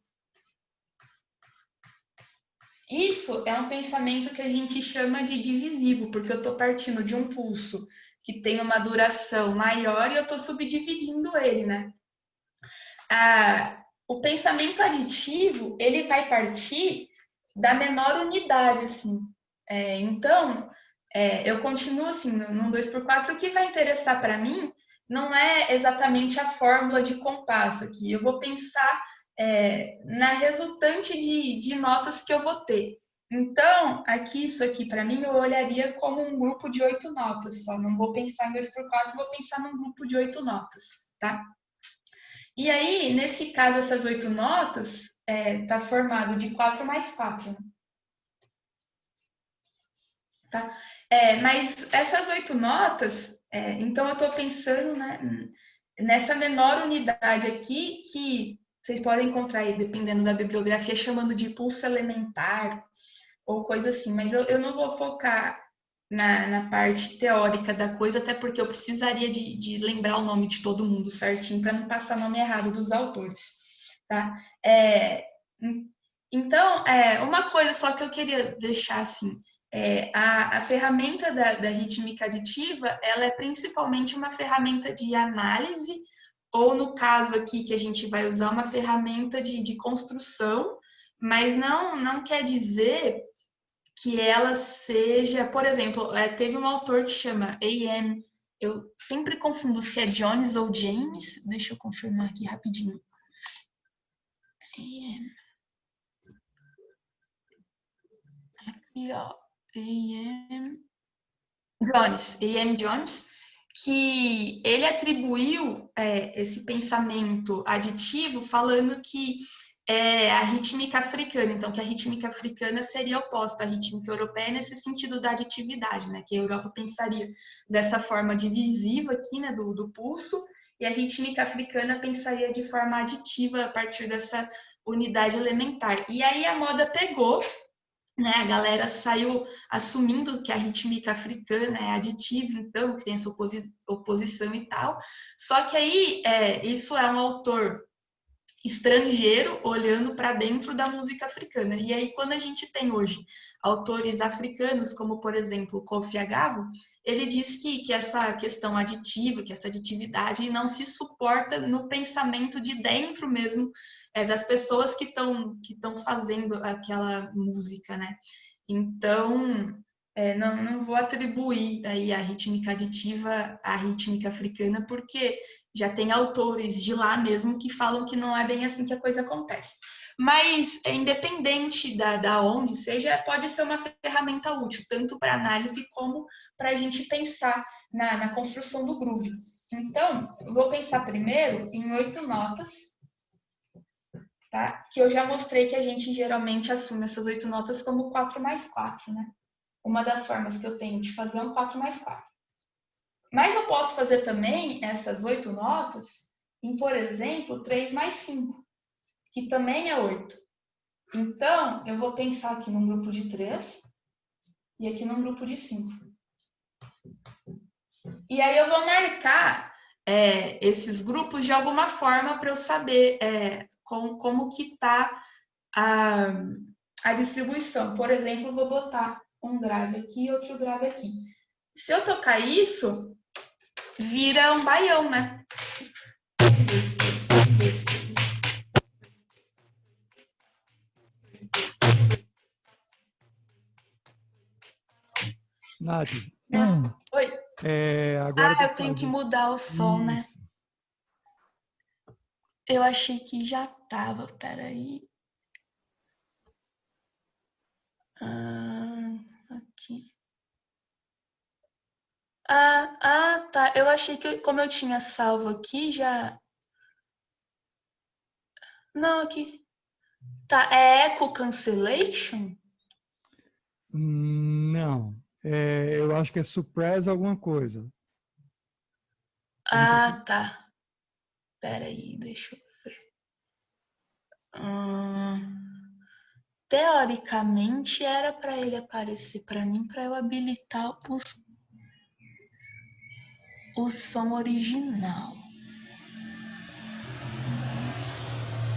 Isso é um pensamento que a gente chama de divisivo, porque eu estou partindo de um pulso que tem uma duração maior e eu estou subdividindo ele, né? O pensamento aditivo, ele vai partir da menor unidade, assim. Então, eu continuo assim, num 2x4, o que vai interessar para mim não é exatamente a fórmula de compasso aqui. Eu vou pensar na resultante de notas que eu vou ter. Então, isso aqui para mim, eu olharia como um grupo de 8 notas só. Não vou pensar em 2x4, vou pensar num grupo de 8 notas, tá? E aí, nesse caso, essas 8 notas tá formado de 4 mais 4, né? Tá? Mas essas 8 notas, então eu estou pensando, né, nessa menor unidade aqui, que vocês podem encontrar aí, dependendo da bibliografia, chamando de pulso elementar, ou coisa assim. Mas eu não vou focar na parte teórica da coisa, até porque eu precisaria de lembrar o nome de todo mundo certinho para não passar nome errado dos autores, tá? Então, uma coisa só que eu queria deixar assim, a ferramenta da rítmica aditiva, ela é principalmente uma ferramenta de análise, ou no caso aqui que a gente vai usar, uma ferramenta de construção, mas não quer dizer que ela seja, por exemplo, teve um autor que chama A.M., eu sempre confundo se é Jones ou James, deixa eu confirmar aqui rapidinho. A.M. Aqui, ó, A.M. Jones, A.M. Jones, que ele atribuiu esse pensamento aditivo falando que a rítmica africana, então que a rítmica africana seria oposta à rítmica europeia nesse sentido da aditividade, né? Que a Europa pensaria dessa forma divisiva aqui, né, do pulso, e a rítmica africana pensaria de forma aditiva a partir dessa unidade elementar. E aí a moda pegou, né? A galera saiu assumindo que a rítmica africana é aditiva, então, que tem essa oposição e tal. Só que aí, isso é um autor estrangeiro olhando para dentro da música africana. E aí, quando a gente tem hoje autores africanos, como, por exemplo, Kofi Agabo, ele diz que essa questão aditiva, que essa aditividade não se suporta no pensamento de dentro mesmo das pessoas que estão fazendo aquela música, né? Então, não vou atribuir aí a rítmica aditiva à rítmica africana, porque já tem autores de lá mesmo que falam que não é bem assim que a coisa acontece. Mas, independente da onde seja, pode ser uma ferramenta útil, tanto para análise como para a gente pensar na construção do groove. Então, eu vou pensar primeiro em 8 notas, tá? Que eu já mostrei que a gente geralmente assume essas 8 notas como 4 mais 4, né? Uma das formas que eu tenho de fazer é um 4 mais 4. Mas eu posso fazer também essas 8 notas em, por exemplo, 3 mais 5, que também é 8. Então, eu vou pensar aqui num grupo de 3 e aqui num grupo de 5. E aí eu vou marcar esses grupos de alguma forma para eu saber como que está a distribuição. Por exemplo, eu vou botar um grave aqui e outro grave aqui. Se eu tocar isso, vira um baião, né? Nath, Oi. agora tem Eu que tenho que fazer mudar o som, né? isso. Eu achei que já tava, peraí. Aqui. Tá. Eu achei que, como eu tinha salvo aqui, já... Não, aqui. Tá, é Echo Cancellation? Não. Eu acho que é Suppress alguma coisa. Tá. Peraí, deixa eu ver. Teoricamente, era para ele aparecer para mim, para eu habilitar o som original.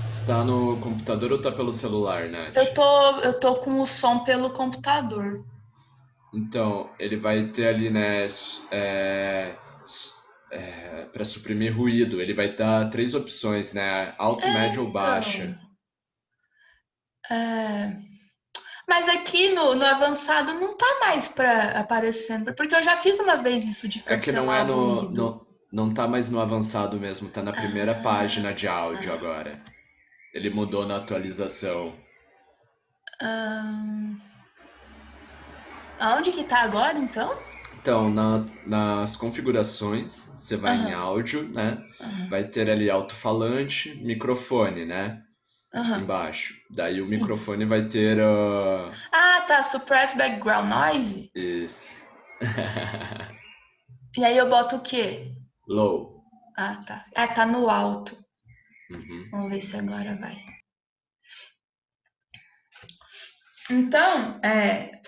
Está no computador ou tá pelo celular, Nath? Eu tô com o som pelo computador. Então, ele vai ter ali, né, para suprimir ruído, ele vai dar 3 opções, né, alto, médio ou baixa. Mas aqui no avançado não tá mais aparecendo, porque eu já fiz uma vez isso de É que não é cancelar o ruído. não tá mais no avançado mesmo, tá na primeira página de áudio agora. Ele mudou na atualização. Aonde que tá agora, então? Então, nas configurações, você vai em áudio, né? Vai ter ali alto-falante, microfone, né? Embaixo. Daí o microfone vai ter. Tá. Suppress background noise. Isso. E aí eu boto o quê? Low. Tá. Tá no alto. Uhum. Vamos ver se agora vai. Então,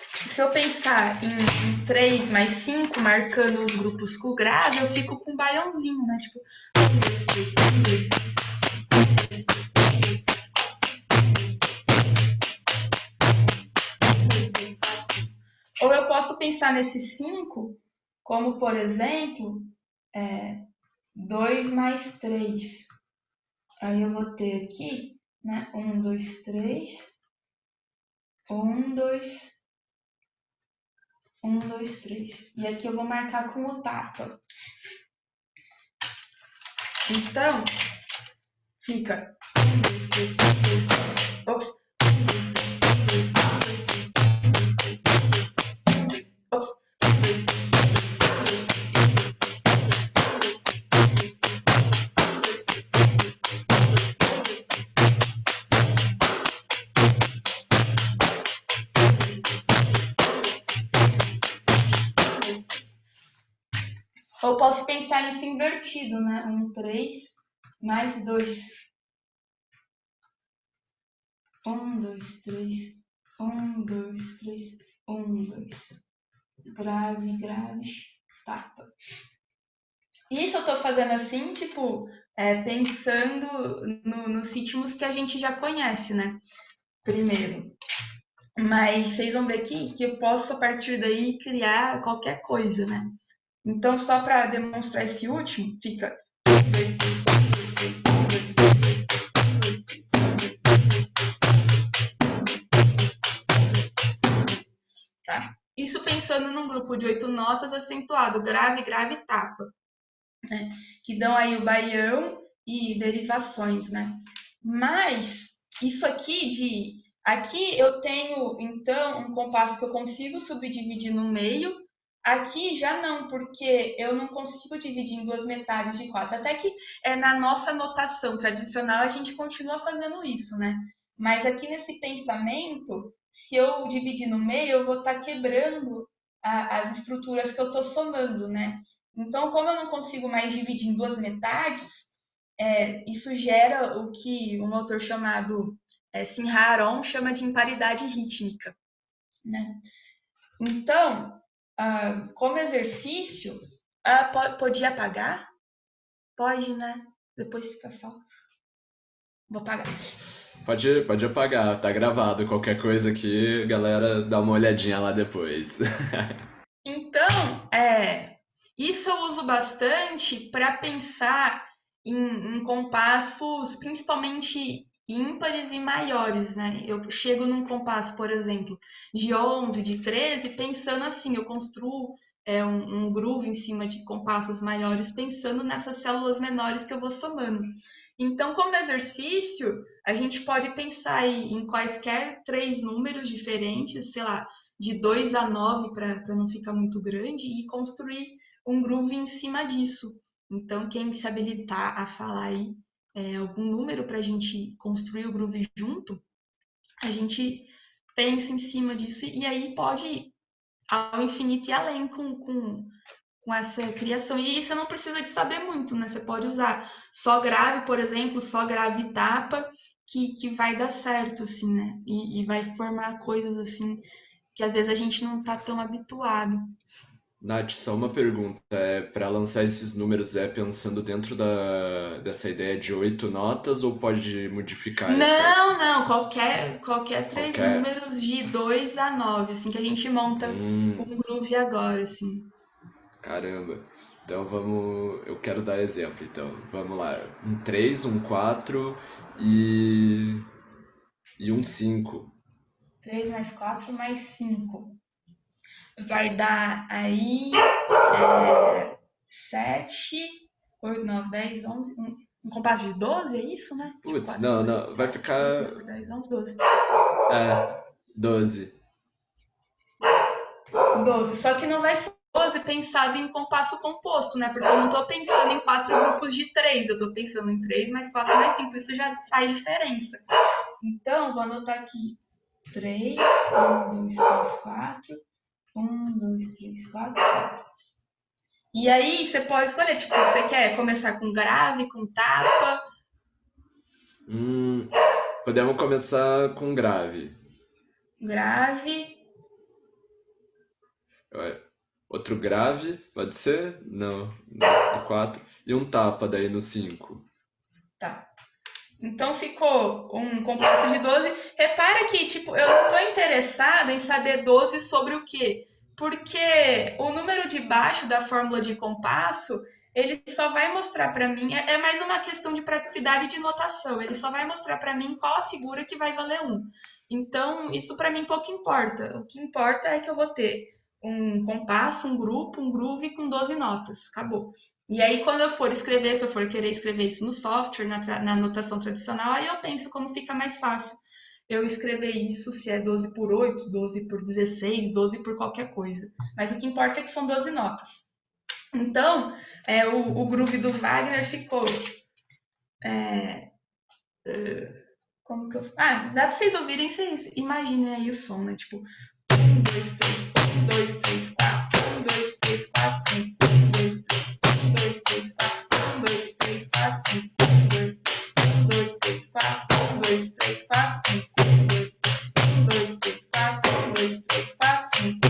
se eu pensar em 3 mais 5, marcando os grupos com grave, eu fico com um baiãozinho, né? Tipo, 1, 2, 3, 1, 2, 3, 4, 5, 1, 2, 3, 4, 2, 3, 4, 5. Ou eu posso pensar nesses 5 como, por exemplo, 2 mais 3. Aí eu vou ter aqui, né? 1, 2, 3. 1, 2, 1, 2, 3. E aqui eu vou marcar com o tapa. Então, fica 1, 2, 3, 1, 2, 3. Ops. 1, 2, 3, 1, 2, 3, 1, 2, 3, 1, 2, 3, 1, 2, 3. Ops. 1, 2, 3, 1, 2, 3, 1, 2, 3, 1, 2, 3, 1, 2, 3, 1, 2, 3, 1, 2, 3. Ou posso pensar nisso invertido, né? 1, 3, mais 2. 1, 2, 3. 1, 2, 3. 1, 2. Grave, grave, tapa. Isso eu tô fazendo assim, tipo, pensando nos ritmos que a gente já conhece, né? Primeiro. Mas vocês vão ver aqui que eu posso, a partir daí, criar qualquer coisa, né? Então, só para demonstrar esse último, fica 1, 2, 3, 4, 2, 3, 1, 2, 3, 2, 3, 1, 2, 3, 1, 2, 3, tá? Isso pensando num grupo de 8 notas acentuado, grave, grave e tapa, né? Que dão aí o baião e derivações, né? Mas isso aqui eu tenho então um compasso que eu consigo subdividir no meio. Aqui já não, porque eu não consigo dividir em duas metades de 4. Até que na nossa notação tradicional a gente continua fazendo isso, né? Mas aqui nesse pensamento, se eu dividir no meio, eu vou estar quebrando as estruturas que eu estou somando, né? Então, como eu não consigo mais dividir em duas metades, isso gera o que um autor chamado Simha Aron chama de imparidade rítmica, né? Então, como exercício, podia apagar? Pode, né? Depois fica só. Vou apagar. Pode apagar, tá gravado. Qualquer coisa aqui, galera, dá uma olhadinha lá depois. Então, isso eu uso bastante para pensar em compassos, principalmente ímpares e maiores, né? Eu chego num compasso, por exemplo, de 11, de 13, pensando assim, eu construo um groove em cima de compassos maiores, pensando nessas células menores que eu vou somando. Então, como exercício, a gente pode pensar aí em quaisquer 3 números diferentes, sei lá, de 2 a 9 para não ficar muito grande e construir um groove em cima disso. Então, quem se habilitar a falar aí algum número para a gente construir o groove junto, a gente pensa em cima disso e aí pode ir ao infinito e além com essa criação. E você não precisa de saber muito, né? Você pode usar só grave, por exemplo, só grave e tapa, que vai dar certo, assim, né? E vai formar coisas assim que às vezes a gente não tá tão habituado. Nath, só uma pergunta. Para lançar esses números, pensando dentro dessa ideia de 8 notas ou pode modificar essa Não, não, qualquer três qualquer? números de 2 a 9 assim, que a gente monta um groove agora, assim. Caramba. Então vamos. Eu quero dar exemplo, então. Vamos lá. Um 3, um 4 e. E um 5. 3 mais 4 mais 5 vai dar aí 7, 8, 9, 10, 11. Um compasso de 12, é isso, né? Tipo, Putz, 4, não, 5, 6, não. Vai 7, 8, ficar. 9, 10, 11, 12. 12. 12. Só que não vai ser 12 pensado em compasso composto, né? Porque eu não estou pensando em 4 grupos de 3, eu estou pensando em 3 mais 4 mais 5. Isso já faz diferença. Então, vou anotar aqui 3, 1, 2, 3, 4. 1, 2, 3, 4, 5. E aí você pode escolher, tipo, você quer começar com grave, com tapa. Podemos começar com grave. grave. Outro grave, pode ser? Não, no 4. E um tapa daí no 5. Tá. Então ficou um compasso de 12. Repara que, tipo, eu não tô interessada em saber 12 sobre o quê? Porque o número de baixo da fórmula de compasso, ele só vai mostrar para mim, é mais uma questão de praticidade de notação, ele só vai mostrar para mim qual a figura que vai valer 1. Então, isso para mim pouco importa. O que importa é que eu vou ter um compasso, um grupo, um groove com 12 notas. Acabou. E aí, quando eu for escrever, se eu for querer escrever isso no software, na notação tradicional, aí eu penso como fica mais fácil eu escrever isso, se é 12 por 8, 12 por 16, 12 por qualquer coisa. Mas o que importa é que são 12 notas. Então, o groove do Wagner ficou. Como que eu. Ah, dá pra vocês ouvirem, vocês imaginem aí o som, né? Tipo, 1, 2, 3, 1, 2, 3, 4, 1, 2, 3, 4, 5, 1, 2, 3, 1, 2, 3, 4, 1, 2, 3, 4, 5, 1, 2, 3, 4, 1, 2, 3, 4, 5, 1, 2, 3, 4, 1, 2, 3, 4, 5,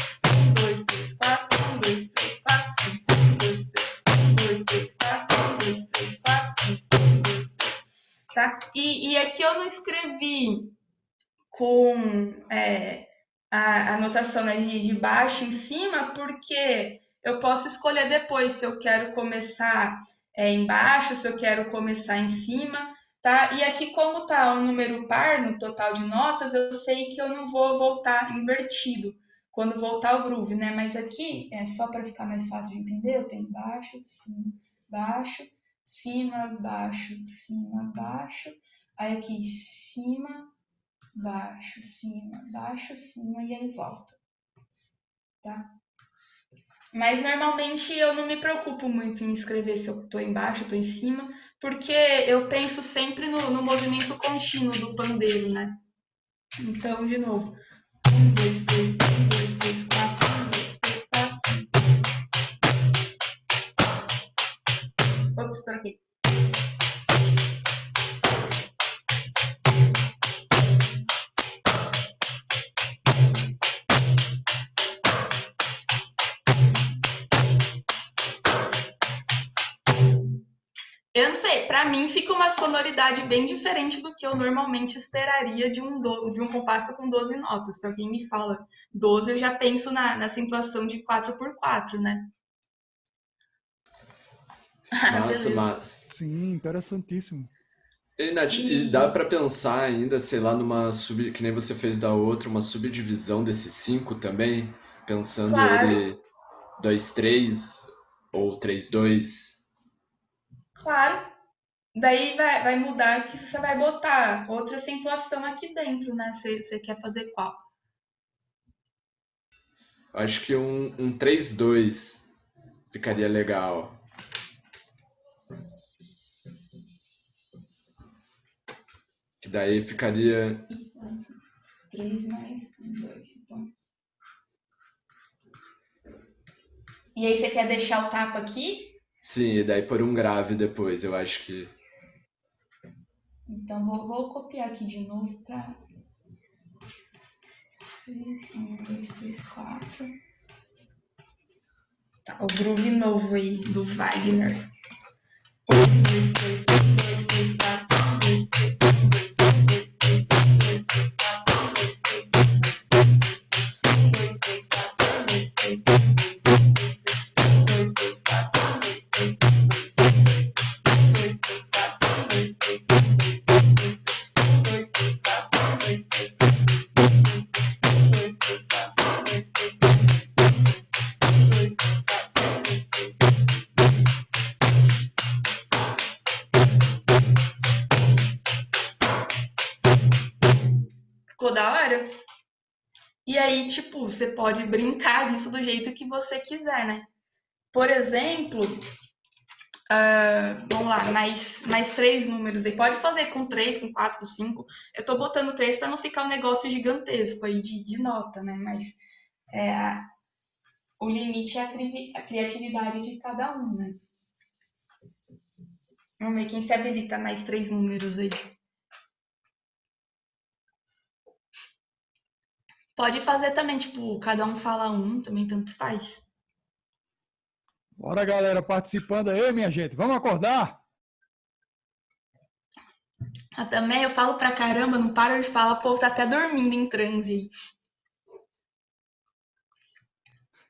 1, 2, 3, 4, 1, 2, 3, 4, 5, 1, 2, 3, 4, 1, 2, 3, 4, 5, 1, 2, 3, tá? E aqui eu não escrevi com a anotação ali de baixo em cima, porque eu posso escolher depois se eu quero começar embaixo, se eu quero começar em cima, tá? E aqui, como tá um número par no total de notas, eu sei que eu não vou voltar invertido quando voltar o groove, né? Mas aqui, só para ficar mais fácil de entender, eu tenho baixo, baixo, cima, baixo, cima, baixo. Aí aqui, cima, baixo, cima e aí volta, tá? Mas normalmente eu não me preocupo muito em escrever se eu tô embaixo, tô em cima, porque eu penso sempre no movimento contínuo do pandeiro, né? Então, de novo. 1, 2, 3, 1, 2, 3, 4, 1, 2, 3, 4, 5. Ops, troquei. Eu não sei, pra mim fica uma sonoridade bem diferente do que eu normalmente esperaria de um compasso com 12 notas. Se alguém me fala 12, eu já penso na situação de 4x4, né? Massa, Beleza. massa. Sim, interessantíssimo. E, Nath, e dá E, pra pensar ainda, sei lá, numa que nem você fez da outra, uma subdivisão desses 5 também? Pensando claro, ele 2-3 ou 3-2. claro. Daí vai mudar que você vai botar outra acentuação aqui dentro, né? Você quer fazer qual? Acho que um 3-2 ficaria legal. Que daí ficaria. 3 mais 2, então. E aí você quer deixar o tapa aqui? Sim, e daí por um grave depois, eu acho que. Então vou copiar aqui de novo para 1, 2, 3, 4. Tá, o groove novo aí do Wagner. 1, 2, 3, 1, 2, 3, 4, 1, 2, 3, 1, 2, 3, 1, 2, 3, 4, 1, 2, 3, 1, 2, 3, 4, 1, 2, 3, 1, 2, 3, 4, 1, 2, 3, 1, 2, 3, 4, 1, 2, 3, 1, 2, 2, 3, 4, 1, 2, 3, 1, 2, 3, 4, 1, 2, 3, 1. Ficou da hora? E aí, tipo, você pode brincar disso do jeito que você quiser, né? Por exemplo, vamos lá, mais 3 números aí. Pode fazer com 3, com 4, com 5. Eu tô botando 3 para não ficar um negócio gigantesco aí de nota, né? Mas o limite é a criatividade de cada um, né? Vamos ver quem se habilita mais 3 números aí. Pode fazer também, tipo, cada um fala um, também tanto faz. Bora, galera, participando aí, minha gente. Vamos acordar? Ah, também eu falo pra caramba, não paro de falar, o povo tá até dormindo em transe aí.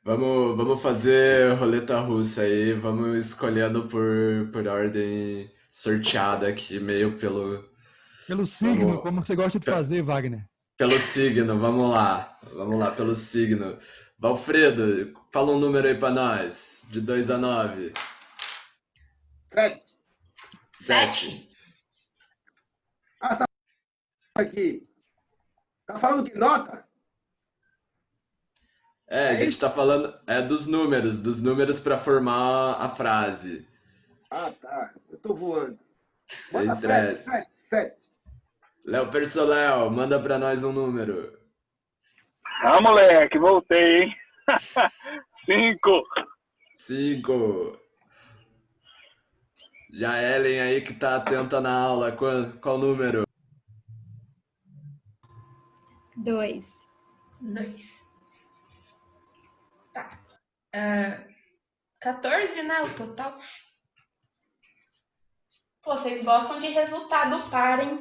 Vamos fazer roleta russa aí, vamos escolhendo por ordem sorteada aqui, meio pelo. Pelo signo, Vamos. como você gosta de pe- fazer, Wagner. Pelo signo, vamos lá. Vamos lá, pelo signo. Valfredo, fala um número aí pra nós. De 2 a 9. 7. 7. 7? Ah, tá aqui. Tá falando de nota? É, a É gente isso? tá falando dos números pra formar a frase. Ah, tá. Eu tô voando. Sem Bota 7, estresse. 7, 7. Léo Persoléu, manda pra nós um número. Ah, moleque, voltei, hein? 5. 5. Já a Ellen aí que tá atenta na aula, qual número? 2. 2. Tá. 14, né, o total? Pô, vocês gostam de resultado par, hein?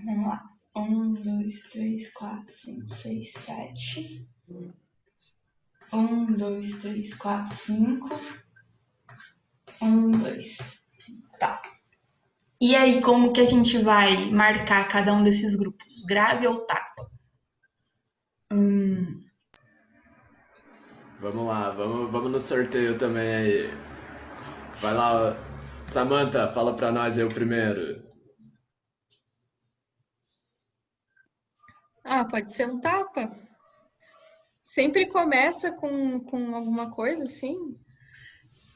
Vamos lá. 1, 2, 3, 4, 5, 6, 7. 1, 2, 3, 4, 5. 1, 2. Tá. E aí, como que a gente vai marcar cada um desses grupos? Grave ou tapa? Vamos lá, vamos no sorteio também aí. Vai lá, Samantha, fala pra nós aí o primeiro. Ah, pode ser um tapa. Sempre começa com alguma coisa assim.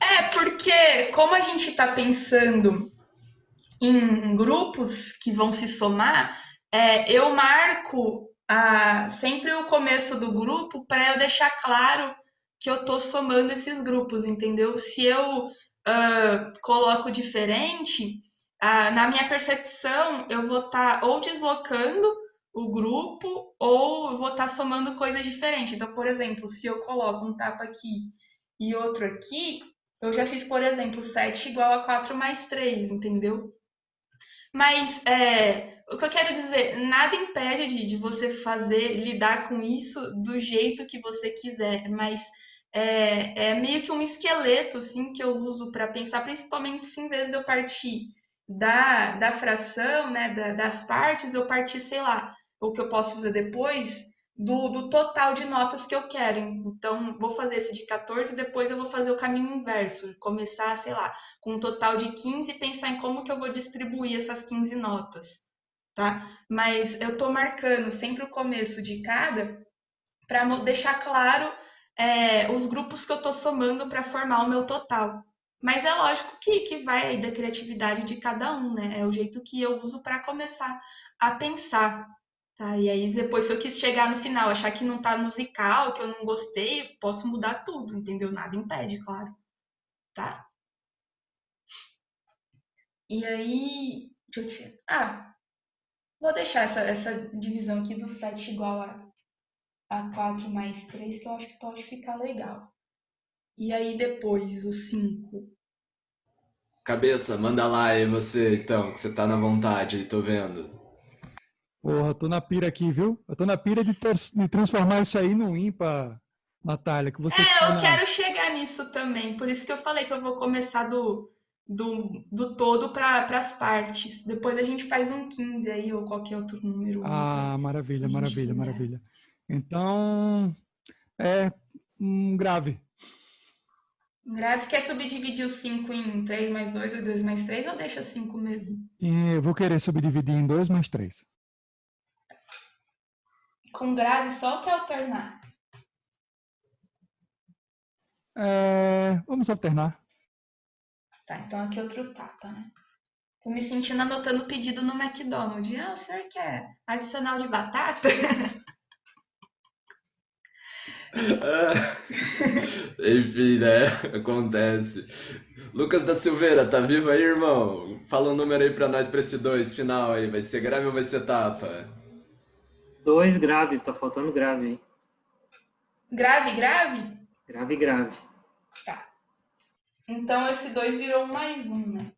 É, porque como a gente tá pensando em grupos que vão se somar, eu marco sempre o começo do grupo para eu deixar claro que eu estou somando esses grupos, entendeu? Se eu coloco diferente, na minha percepção, eu vou estar ou deslocando o grupo ou eu vou estar somando coisas diferentes. Então, por exemplo, se eu coloco um tapa aqui e outro aqui, eu já fiz, por exemplo, 7 igual a 4 mais 3, entendeu? Mas o que eu quero dizer, nada impede de você lidar com isso do jeito que você quiser, mas é meio que um esqueleto assim, que eu uso para pensar, principalmente se em vez de eu partir da fração, né, das partes, eu partir, sei lá, o que eu posso fazer depois, do total de notas que eu quero. Então, vou fazer esse de 14 e depois eu vou fazer o caminho inverso, começar, sei lá, com um total de 15 e pensar em como que eu vou distribuir essas 15 notas, tá? Mas eu tô marcando sempre o começo de cada para deixar claro os grupos que eu tô somando para formar o meu total. Mas é lógico que vai aí da criatividade de cada um, né? É o jeito que eu uso para começar a pensar, tá? E aí depois, se eu quis chegar no final, achar que não tá musical, que eu não gostei, posso mudar tudo, entendeu? Nada impede, claro, tá? E aí, deixa eu te... vou deixar essa divisão aqui do 7 igual a 4 mais 3, que eu acho que pode ficar legal. E aí depois o 5. Cabeça, manda lá aí você, então, que você tá na vontade aí, tô vendo. Porra, eu tô na pira aqui, viu? Eu tô na pira de transformar isso aí num ímpar, Natália, que você ficou Eu na. quero chegar nisso também, por isso que eu falei que eu vou começar do todo para as partes. Depois a gente faz um 15 aí, ou qualquer outro número ímpar Ah, que maravilha, a gente maravilha, quiser. maravilha. Então, é um grave. Grave, quer subdividir o 5 em 3 mais 2 ou 2 mais 3 ou deixa 5 mesmo? E eu vou querer subdividir em 2 mais 3. Com grave só ou quer alternar? Vamos alternar. Tá, então aqui outro tapa, né? Tô me sentindo anotando o pedido no McDonald's. O senhor quer adicional de batata? Enfim, né? Acontece. Lucas da Silveira, tá vivo aí, irmão? Fala um número aí pra nós pra esse 2 final aí. Vai ser grave ou vai ser tapa? Dois graves, tá faltando grave aí. Grave, grave? Grave, grave. Tá. Então, esse 2 virou um mais um, né?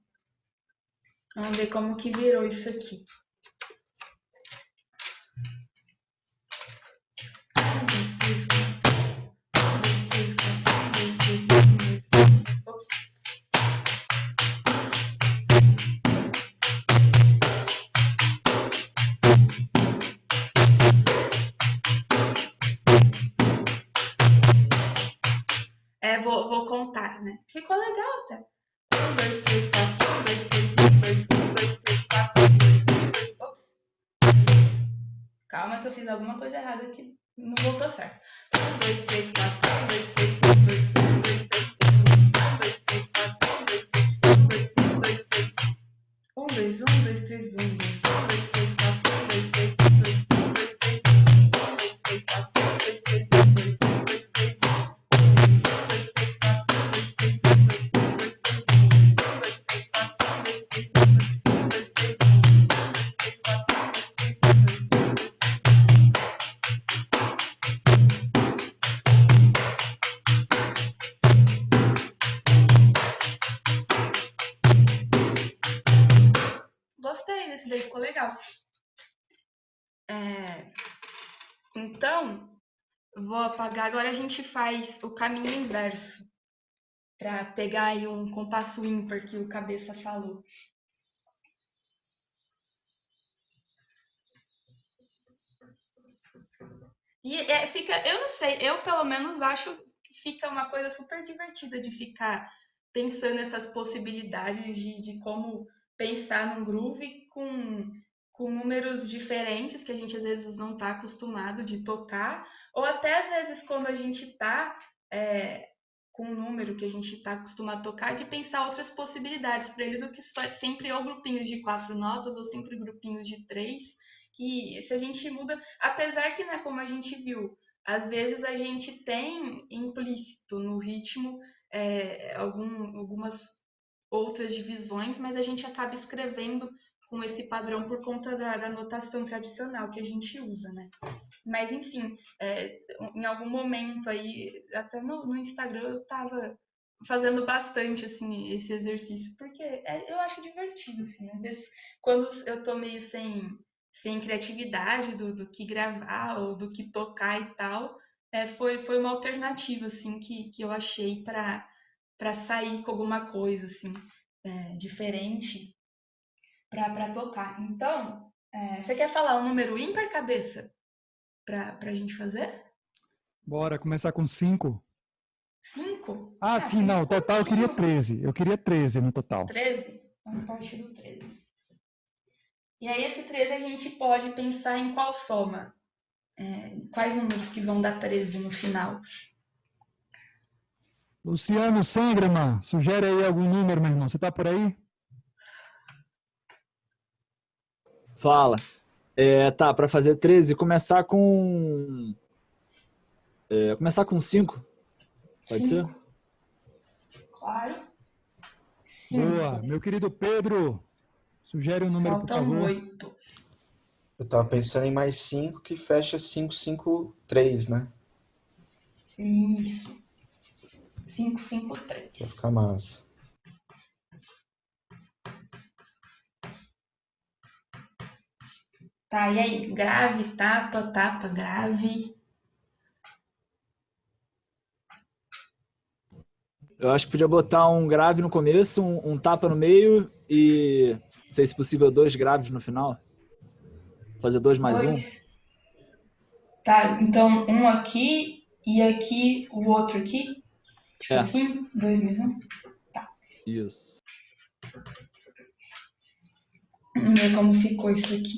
Vamos ver como que virou isso aqui. Um, dois, três, quatro. Um, dois, três, quatro. Um, dois, três, um, dois, três. Ops. Vou contar, né? Ficou legal até. 1, 2, 3, 4, 1, 2, 3, 5, 2, 1, 2, 3, 4, 1, 2, 1, 2. Ops. Calma que eu fiz alguma coisa errada aqui. Não voltou certo. 1, 2, 3, 4, 1, 2, 3, 5, 2, 1, 2, 3, 5, 2, 1, 2, 3, 4, 1, 2, 5, 2, 1, 2, 1, 2, 3, 1, 2, 1, 2, 3, 4, 1, 2, 3, 1, 2, 1, 2, 3, 1, 2, 3, 4, 1, 2, 3, 1, 2, 1, 2, 3, Gostei desse daí, ficou legal. Então, vou apagar. Agora a gente faz o caminho inverso para pegar aí um compasso ímpar que o cabeça falou. E eu não sei, eu pelo menos acho que fica uma coisa super divertida de ficar pensando nessas possibilidades de como pensar num groove com números diferentes que a gente às vezes não está acostumado de tocar, ou até às vezes quando a gente está com um número que a gente está acostumado a tocar, de pensar outras possibilidades para ele do que sempre ou grupinhos de 4 notas ou sempre grupinhos de 3, que se a gente muda, apesar que, né, como a gente viu, às vezes a gente tem implícito no ritmo algumas outras divisões, mas a gente acaba escrevendo com esse padrão por conta da notação tradicional que a gente usa, né? Mas, enfim, em algum momento aí, até no Instagram, eu tava fazendo bastante, assim, esse exercício, porque eu acho divertido, assim. Às vezes, quando eu tô meio sem criatividade do que gravar ou do que tocar e tal, foi uma alternativa, assim, que eu achei para sair com alguma coisa, assim, diferente para tocar. Então, você quer falar um número ímpar, cabeça? Para a gente fazer? Bora começar com 5. 5? Ah, sim, não. Total eu queria 13. Eu queria 13 no total. 13? Vamos partir do 13. E aí, esse 13 a gente pode pensar em qual soma? Quais números que vão dar 13 no final? Luciano Sangraman, sugere aí algum número, meu irmão. Você tá por aí? Fala. Tá, para fazer 13, começar com 5. Pode ser? 5. Claro. 5. Boa. Meu querido Pedro, sugere um número, por Faltam favor. 8. Eu tava pensando em mais 5 que fecha 553, né? Isso. 5, 5, 3. Vai ficar massa. Tá, e aí? Grave, tapa, tapa, grave. Eu acho que podia botar um grave no começo, um tapa no meio e, não sei se possível, 2 graves no final. Fazer 2 mais 1. 2. Tá, então um aqui e aqui o outro aqui. Tipo assim, 2 mais 1. Tá. Isso. Vamos ver como ficou isso aqui.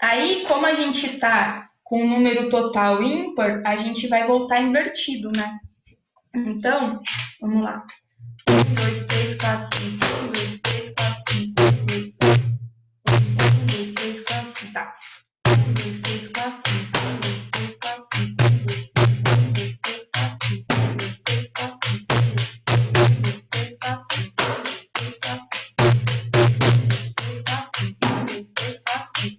Aí, como a gente tá com um número total ímpar, a gente vai voltar invertido, né? Então, vamos lá. 1, 2, 3, 4, 5. 1, 2, 3, 4, 5. 1, 2, 3, 1, 2, 3, 4, 5. Tá. 1, 2, 3, 4, 5. 1, 2, 3, 4, 5. 1, 2, 3, 4, 5. 1, 2, 3, 4, 5. 1, 2, 3, 4, 5. 1, 2, 3, 4, 5. 1, 2, 3, 4, 5. 1, 2, 3, 4, 5. 1, 2, 3, 4, 5. 1, 2, 3, 4, 5. 1, 2, 3, 4, 5.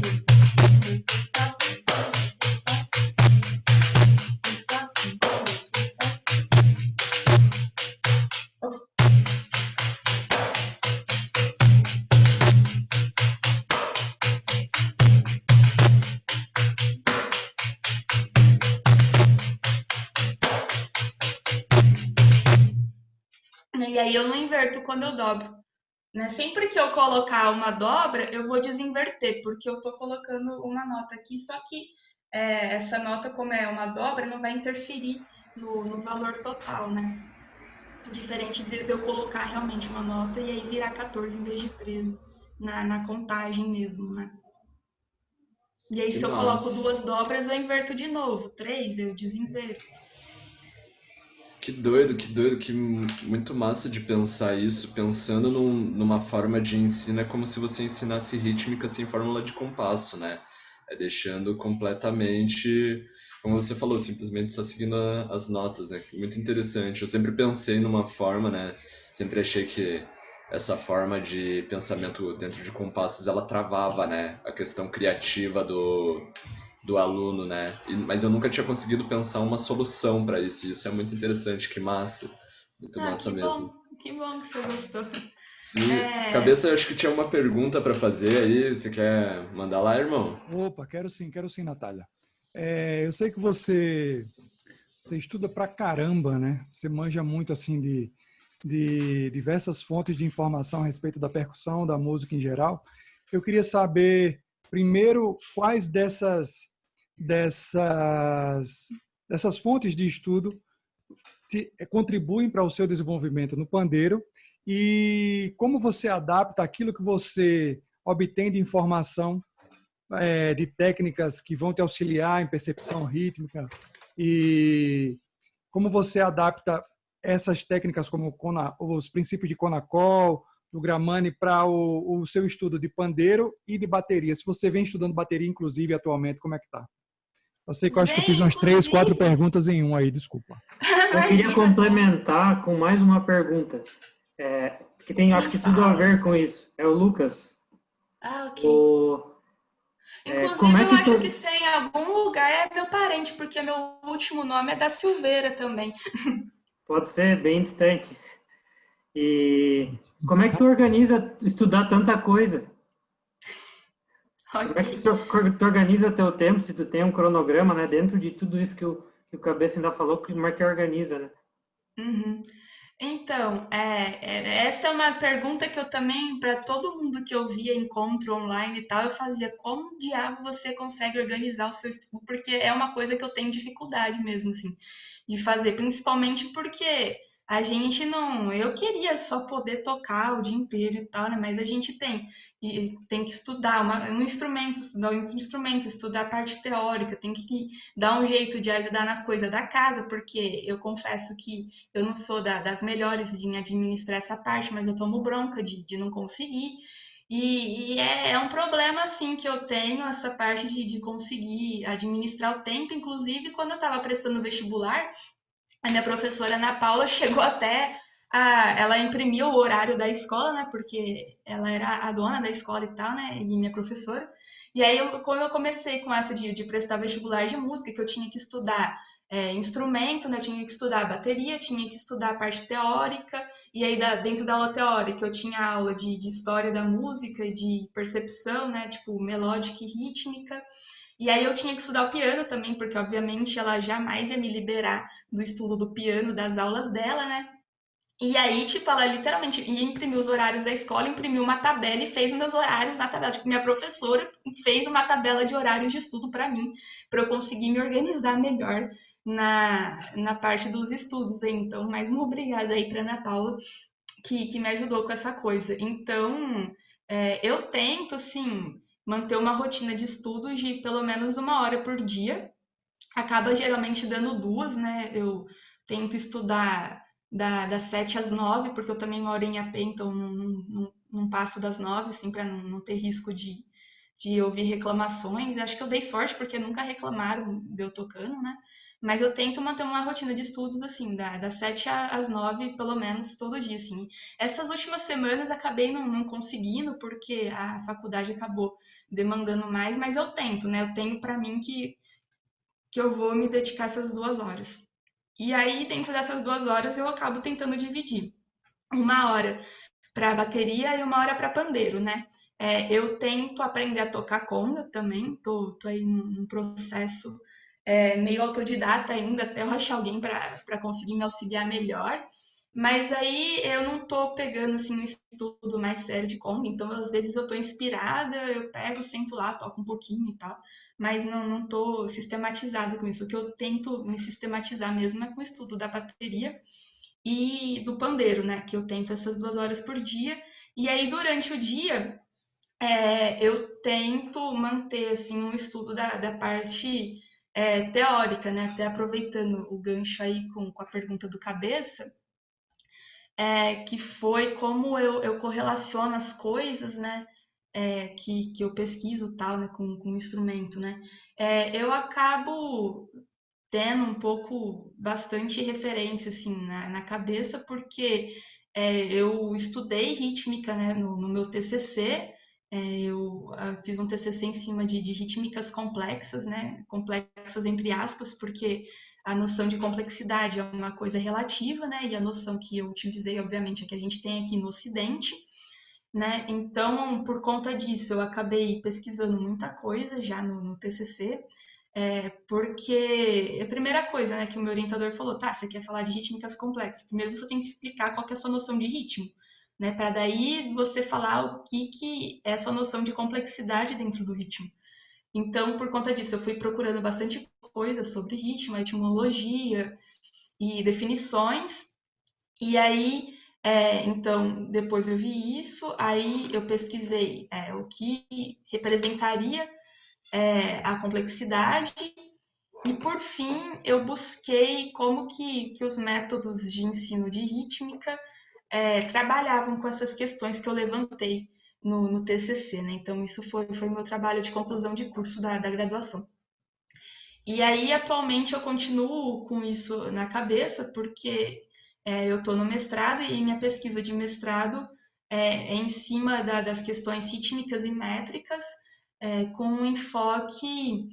Ops. E aí eu não inverto quando eu dobro, né? Sempre que eu colocar uma dobra, eu vou desinverter, porque eu tô colocando uma nota aqui, só que essa nota, como é uma dobra, não vai interferir no valor total, né? Diferente de eu colocar realmente uma nota e aí virar 14 em vez de 13 na contagem mesmo, né? E aí, Que se eu coloco massa. duas dobras, eu inverto de novo. Três, eu desinverto. Que doido, muito massa de pensar isso, pensando numa forma de ensino, é como se você ensinasse rítmica sem fórmula de compasso, né? É deixando completamente, como você falou, simplesmente só seguindo as notas, né? Muito interessante. Eu sempre pensei numa forma, né? Sempre achei que essa forma de pensamento dentro de compassos, ela travava, né? A questão criativa do aluno, né? Mas eu nunca tinha conseguido pensar uma solução para isso. E isso é muito interessante, que massa. Muito Ah, massa mesmo. que bom que você gostou. Sim, É, cabeça, eu acho que tinha uma pergunta para fazer aí. Você quer mandar lá, irmão? Opa, quero sim, Natália. Eu sei que você estuda pra caramba, né? Você manja muito assim de diversas fontes de informação a respeito da percussão, da música em geral. Eu queria saber, primeiro, quais dessas, dessas fontes de estudo contribuem para o seu desenvolvimento no pandeiro e como você adapta aquilo que você obtém de informação, de técnicas que vão te auxiliar em percepção rítmica e como você adapta essas técnicas como os princípios de Conacol, do Gramani, para o seu estudo de pandeiro e de bateria. Se você vem estudando bateria, inclusive, atualmente, como é que tá? Eu sei que eu acho que eu fiz Bem, umas 3, 4 inclusive, perguntas em um aí, desculpa. Eu queria imagina, complementar com mais uma pergunta, que tem, acho quem que tudo a ver fala? com isso. É o Lucas. Ah, ok. O, como Inclusive, é eu que acho que tu... se em algum lugar é meu parente, porque meu último nome é da Silveira também. Pode ser bem distante. E como é que tu organiza estudar tanta coisa? Como Ok. é que tu organiza teu tempo, se tu tem um cronograma, né? Dentro de tudo isso que o Cabeça ainda falou, como é que organiza, né? Uhum. Então, essa é uma pergunta que eu também, para todo mundo que eu via encontro online e tal, eu fazia, como diabo você consegue organizar o seu estudo? Porque é uma coisa que eu tenho dificuldade mesmo, assim, de fazer, principalmente porque a gente não, eu queria só poder tocar o dia inteiro e tal, né? Mas a gente tem que estudar um instrumento, estudar a parte teórica, tem que dar um jeito de ajudar nas coisas da casa, porque eu confesso que eu não sou das melhores em administrar essa parte, mas eu tomo bronca de não conseguir. E é um problema, assim, que eu tenho, essa parte de conseguir administrar o tempo. Inclusive, quando eu estava prestando vestibular, a minha professora Ana Paula chegou até ela imprimiu o horário da escola, né? Porque ela era a dona da escola e tal, né? E minha professora. E aí, quando eu comecei com essa de prestar vestibular de música, que eu tinha que estudar instrumento, né? Tinha que estudar bateria, tinha que estudar a parte teórica, e aí dentro da aula teórica eu tinha aula de história da música e de percepção, né? Tipo, melódica e rítmica. E aí eu tinha que estudar o piano também, porque obviamente ela jamais ia me liberar do estudo do piano, das aulas dela, né? E aí, tipo, ela literalmente ia imprimir os horários da escola, imprimiu uma tabela e fez meus horários na tabela. Tipo, minha professora fez uma tabela de horários de estudo para mim, para eu conseguir me organizar melhor na parte dos estudos. Então, mais uma obrigada aí para Ana Paula, que me ajudou com essa coisa. Então, eu tento, assim, manter uma rotina de estudos de pelo menos 1 hora por dia. Acaba geralmente dando 2, né? Eu tento estudar das 7 às 9, porque eu também moro em AP, então não passo das 9, assim, para não ter risco de ouvir reclamações. Acho que eu dei sorte, porque nunca reclamaram de eu tocando, né? Mas eu tento manter uma rotina de estudos, assim, das 7 às 9, pelo menos, todo dia, assim. Essas últimas semanas acabei não conseguindo, porque a faculdade acabou demandando mais, mas eu tento, né? Eu tenho para mim que eu vou me dedicar essas 2 horas. E aí, dentro dessas 2 horas, eu acabo tentando dividir 1 hora para bateria e 1 hora para pandeiro, né? Eu tento aprender a tocar conga também, tô aí num processo meio autodidata ainda, até eu achar alguém para conseguir me auxiliar melhor. Mas aí eu não tô pegando assim um estudo mais sério de conga, então às vezes eu tô inspirada, eu pego, sento lá, toco um pouquinho e tal, mas não tô sistematizada com isso. O que eu tento me sistematizar mesmo é com o estudo da bateria e do pandeiro, né? Que eu tento essas 2 horas por dia. E aí, durante o dia, eu tento manter assim um estudo da parte teórica, né? Até aproveitando o gancho aí com a pergunta do Cabeça, que foi como eu correlaciono as coisas, né? Que eu pesquiso tal, né? Com o instrumento, né? Eu acabo tendo um pouco, bastante referência, assim, na cabeça, porque eu estudei rítmica, né, no meu TCC, eu fiz um TCC em cima de rítmicas complexas, né, complexas entre aspas, porque a noção de complexidade é uma coisa relativa, né, e a noção que eu utilizei, obviamente, é que a gente tem aqui no Ocidente, né, então, por conta disso, eu acabei pesquisando muita coisa já no TCC, porque a primeira coisa, né, que o meu orientador falou, tá, você quer falar de rítmicas complexas, primeiro você tem que explicar qual que é a sua noção de ritmo, né, para daí você falar o que é a sua noção de complexidade dentro do ritmo. Então, por conta disso, eu fui procurando bastante coisa sobre ritmo, etimologia e definições, e aí, então, depois eu vi isso, aí eu pesquisei o que representaria a complexidade. E por fim, eu busquei como que os métodos de ensino de rítmica trabalhavam com essas questões que eu levantei no TCC, né? Então, isso foi o meu trabalho de conclusão de curso da graduação. E aí, atualmente, eu continuo com isso na cabeça, porque eu estou no mestrado e minha pesquisa de mestrado é em cima das questões rítmicas e métricas, com um enfoque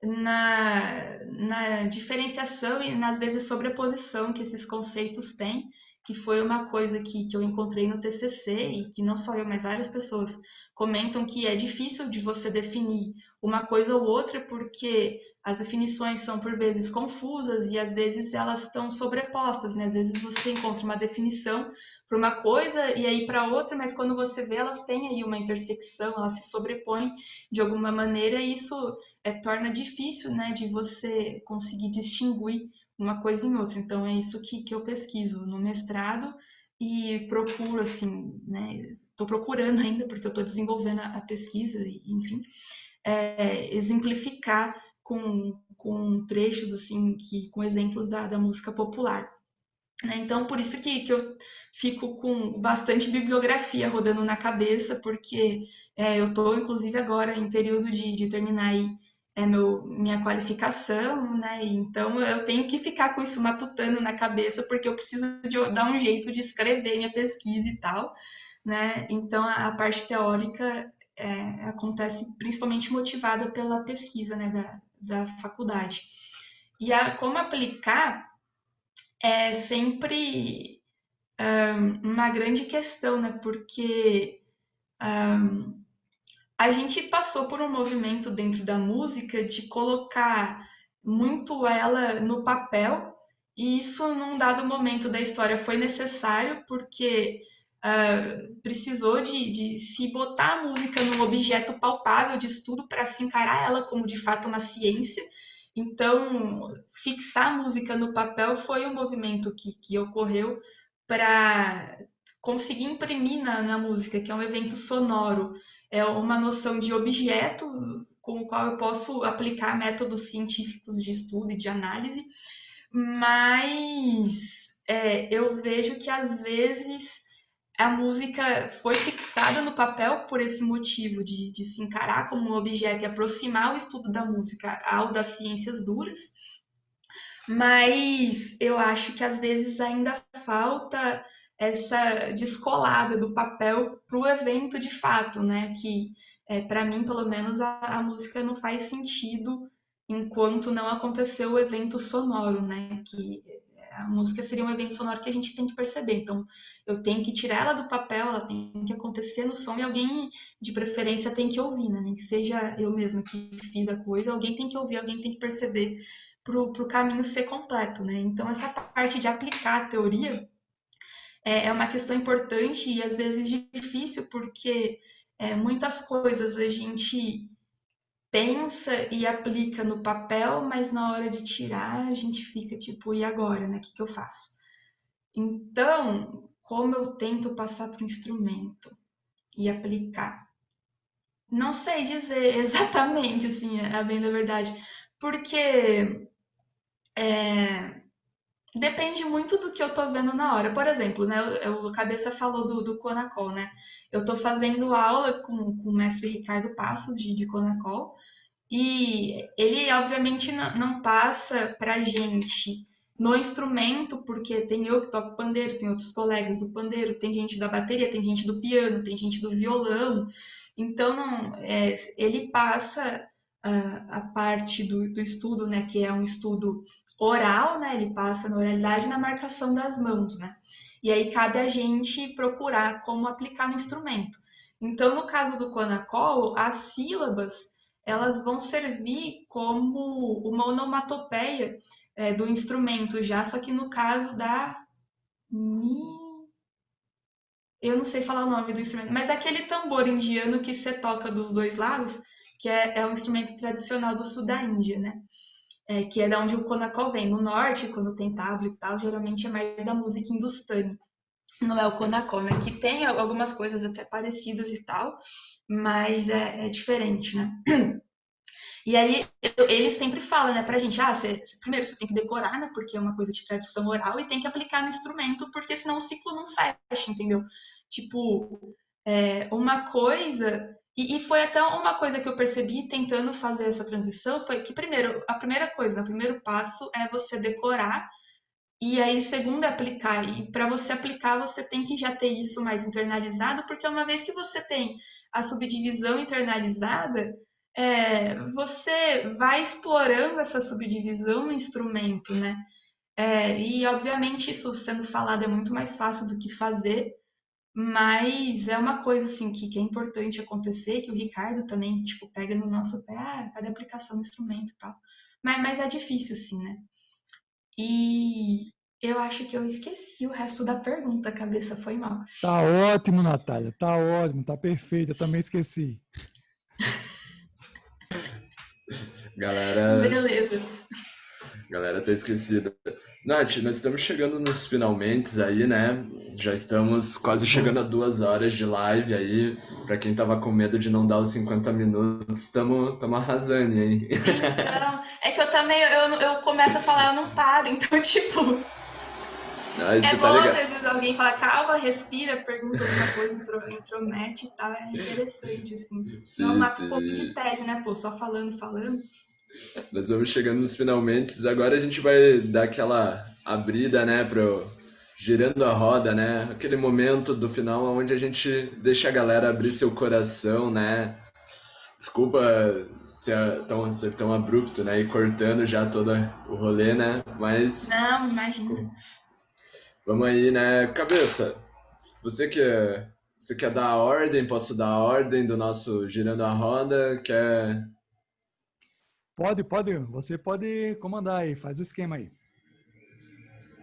na diferenciação e nas vezes sobreposição que esses conceitos têm, que foi uma coisa que eu encontrei no TCC e que não só eu, mas várias pessoas comentam que é difícil de você definir uma coisa ou outra porque as definições são por vezes confusas e às vezes elas estão sobrepostas, né? Às vezes você encontra uma definição para uma coisa e aí para outra, mas quando você vê elas têm aí uma intersecção, elas se sobrepõem de alguma maneira e isso torna difícil, né, de você conseguir distinguir uma coisa em outra. Então, é isso que eu pesquiso no mestrado e procuro, assim, né, estou procurando ainda, porque eu estou desenvolvendo a pesquisa, enfim, exemplificar com trechos, assim, com exemplos da música popular. Né? Então, por isso que eu fico com bastante bibliografia rodando na cabeça, porque eu estou, inclusive, agora em período de terminar aí, minha qualificação, né? Então, eu tenho que ficar com isso matutando na cabeça, porque eu preciso dar um jeito de escrever minha pesquisa e tal, né? Então, a parte teórica acontece principalmente motivada pela pesquisa, né, da faculdade. Como aplicar é sempre uma grande questão, né? Porque a gente passou por um movimento dentro da música de colocar muito ela no papel, e isso num dado momento da história foi necessário porque precisou de se botar a música num objeto palpável de estudo para se encarar ela como de fato uma ciência. Então, fixar a música no papel foi um movimento que ocorreu para conseguir imprimir na música, que é um evento sonoro, é uma noção de objeto com o qual eu posso aplicar métodos científicos de estudo e de análise, mas eu vejo que às vezes a música foi fixada no papel por esse motivo de se encarar como um objeto e aproximar o estudo da música ao das ciências duras, mas eu acho que às vezes ainda falta essa descolada do papel para o evento de fato, né? Que para mim, pelo menos, a música não faz sentido enquanto não aconteceu o evento sonoro, né? Que a música seria um evento sonoro que a gente tem que perceber. Então, eu tenho que tirar ela do papel, ela tem que acontecer no som e alguém, de preferência, tem que ouvir, né? Nem que seja eu mesma que fiz a coisa, alguém tem que ouvir, alguém tem que perceber para o caminho ser completo, né? Então, essa parte de aplicar a teoria é uma questão importante e às vezes difícil, porque muitas coisas a gente pensa e aplica no papel, mas na hora de tirar a gente fica tipo, e agora, né? O que eu faço? Então, como eu tento passar para o instrumento e aplicar? Não sei dizer exatamente, assim, a bem da verdade, porque depende muito do que eu tô vendo na hora. Por exemplo, né, o Cabeça falou do Conacol, né? Eu tô fazendo aula com o mestre Ricardo Passos de Conacol, e ele, obviamente, não passa pra gente no instrumento, porque tem eu que toco pandeiro, tem outros colegas do pandeiro, tem gente da bateria, tem gente do piano, tem gente do violão. Então, ele passa a parte do estudo, né, que é um estudo oral, né, ele passa na oralidade e na marcação das mãos, né? E aí cabe a gente procurar como aplicar no instrumento. Então, no caso do Conacol, as sílabas elas vão servir como uma onomatopeia do instrumento já, só que no caso da eu não sei falar o nome do instrumento, mas é aquele tambor indiano que você toca dos dois lados, que é um instrumento tradicional do sul da Índia, né? Que é da onde o Konakol vem. No norte, quando tem tabla e tal, geralmente é mais da música hindustânia. Não é o Konakol, né? Que tem algumas coisas até parecidas e tal, mas é diferente, né? E aí ele sempre fala, né, pra gente, primeiro você tem que decorar, né, porque é uma coisa de tradição oral, e tem que aplicar no instrumento, porque senão o ciclo não fecha, entendeu? Tipo, uma coisa, e foi até uma coisa que eu percebi tentando fazer essa transição, foi que primeiro, a primeira coisa, o primeiro passo é você decorar, e aí segundo é aplicar, e para você aplicar você tem que já ter isso mais internalizado, porque uma vez que você tem a subdivisão internalizada, você vai explorando essa subdivisão no instrumento, né? E obviamente isso sendo falado é muito mais fácil do que fazer, mas é uma coisa assim que é importante acontecer, que o Ricardo também tipo pega no nosso pé, cadê a aplicação do instrumento e tal. Mas é difícil sim, né? E eu acho que eu esqueci o resto da pergunta, a cabeça foi mal. Tá ótimo, Natália, tá ótimo, tá perfeito, eu também esqueci. Beleza. Galera tá esquecida. Nath, nós estamos chegando nos finalmente aí, né? Já estamos quase chegando a 2 horas de live aí. Pra quem tava com medo de não dar os 50 minutos, estamos arrasando, hein? Então, é que eu também, eu começo a falar, eu não paro, então, tipo... Aí você bom, tá ligado. às vezes alguém fala, calma, respira, pergunta alguma coisa, intromete e tal, é interessante, assim. Não mata um pouco de tédio, né, pô, só falando. Nós vamos chegando nos finalmente. Agora a gente vai dar aquela abrida, né, pro girando a roda, né? Aquele momento do final onde a gente deixa a galera abrir seu coração, né? Desculpa ser tão abrupto, né? E cortando já todo o rolê, né? Mas Não, imagina. vamos aí, né? Cabeça, você quer dar a ordem? Posso dar a ordem do nosso Girando a Roda? Pode. Você pode comandar aí, faz o esquema aí.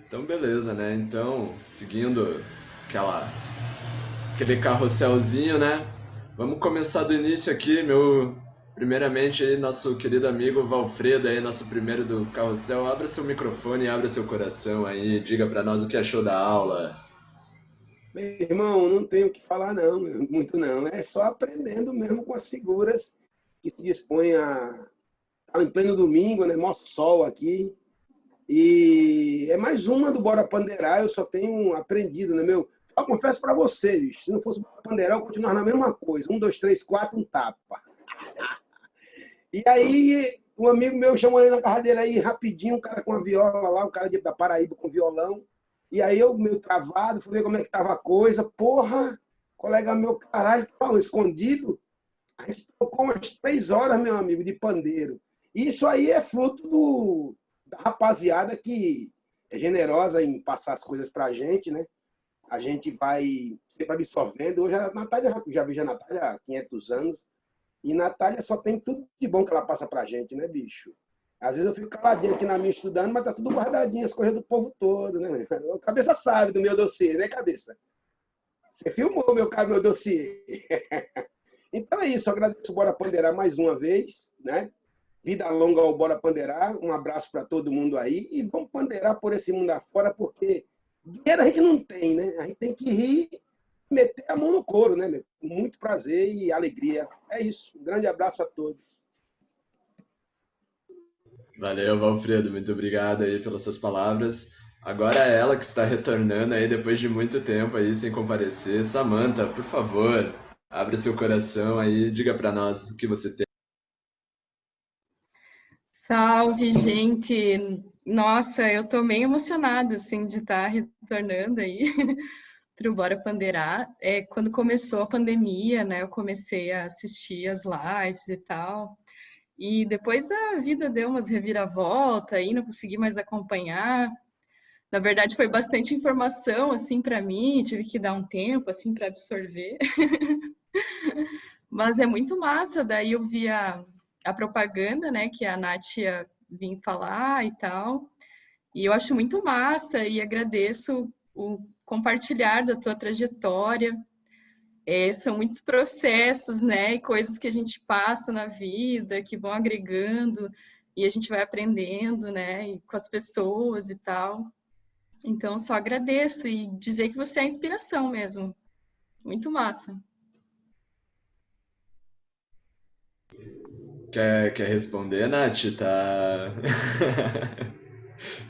Então, beleza, né? Então, seguindo aquele carrosselzinho, né? Vamos começar do início aqui, primeiramente aí, nosso querido amigo Valfredo aí, nosso primeiro do carrossel. Abra seu microfone, abra seu coração aí, diga pra nós o que achou da aula. Meu irmão, não tenho o que falar não, muito não. É só aprendendo mesmo com as figuras que se dispõem a... Tá em pleno domingo, né? Mó sol aqui. E é mais uma do Bora Pandeirar, eu só tenho aprendido, né, meu? Eu confesso pra você, bicho, se não fosse o Bora Pandeirar, eu continuava na mesma coisa. 1, 2, 3, 4, um tapa. E aí, um amigo meu chamou ele na carradeira aí, rapidinho, um cara com a viola lá, um cara da Paraíba com violão. E aí eu, meio travado, fui ver como é que tava a coisa. Porra, colega meu, caralho, tava escondido. A gente tocou umas 3 horas, meu amigo, de pandeiro. Isso aí é fruto da rapaziada que é generosa em passar as coisas pra gente, né? A gente vai sempre absorvendo. Hoje a Natália, já vejo a Natália há 500 anos. E Natália só tem tudo de bom que ela passa pra gente, né, bicho? Às vezes eu fico caladinho aqui na minha estudando, mas tá tudo guardadinho, as coisas do povo todo, né? A cabeça sabe do meu dossiê, né, cabeça? Você filmou meu dossiê. Então é isso, eu agradeço o Bora Pandeirar mais uma vez, né? Vida longa ao Bora Pandeirar, um abraço para todo mundo aí e vamos pandeirar por esse mundo afora, porque dinheiro a gente não tem, né? A gente tem que rir e meter a mão no couro, né, meu? Com muito prazer e alegria. É isso, um grande abraço a todos. Valeu, Valfredo, muito obrigado aí pelas suas palavras. Agora é ela que está retornando aí depois de muito tempo aí sem comparecer. Samantha, por favor, abra seu coração aí, diga pra nós o que você tem. Salve, gente! Nossa, eu tô meio emocionada, assim, de estar retornando aí pro Bora Pandeirar. Quando começou a pandemia, né, eu comecei a assistir as lives e tal. E depois a vida deu umas reviravoltas, aí não consegui mais acompanhar. Na verdade, foi bastante informação, assim, para mim, tive que dar um tempo, assim, para absorver. Mas é muito massa, daí eu vi a propaganda, né, que a Nath ia vir falar e tal. E eu acho muito massa e agradeço o compartilhar da tua trajetória. São muitos processos, né, e coisas que a gente passa na vida, que vão agregando e a gente vai aprendendo, né, e com as pessoas e tal. Então, só agradeço e dizer que você é a inspiração mesmo. Muito massa. Quer responder, Nath? Tá.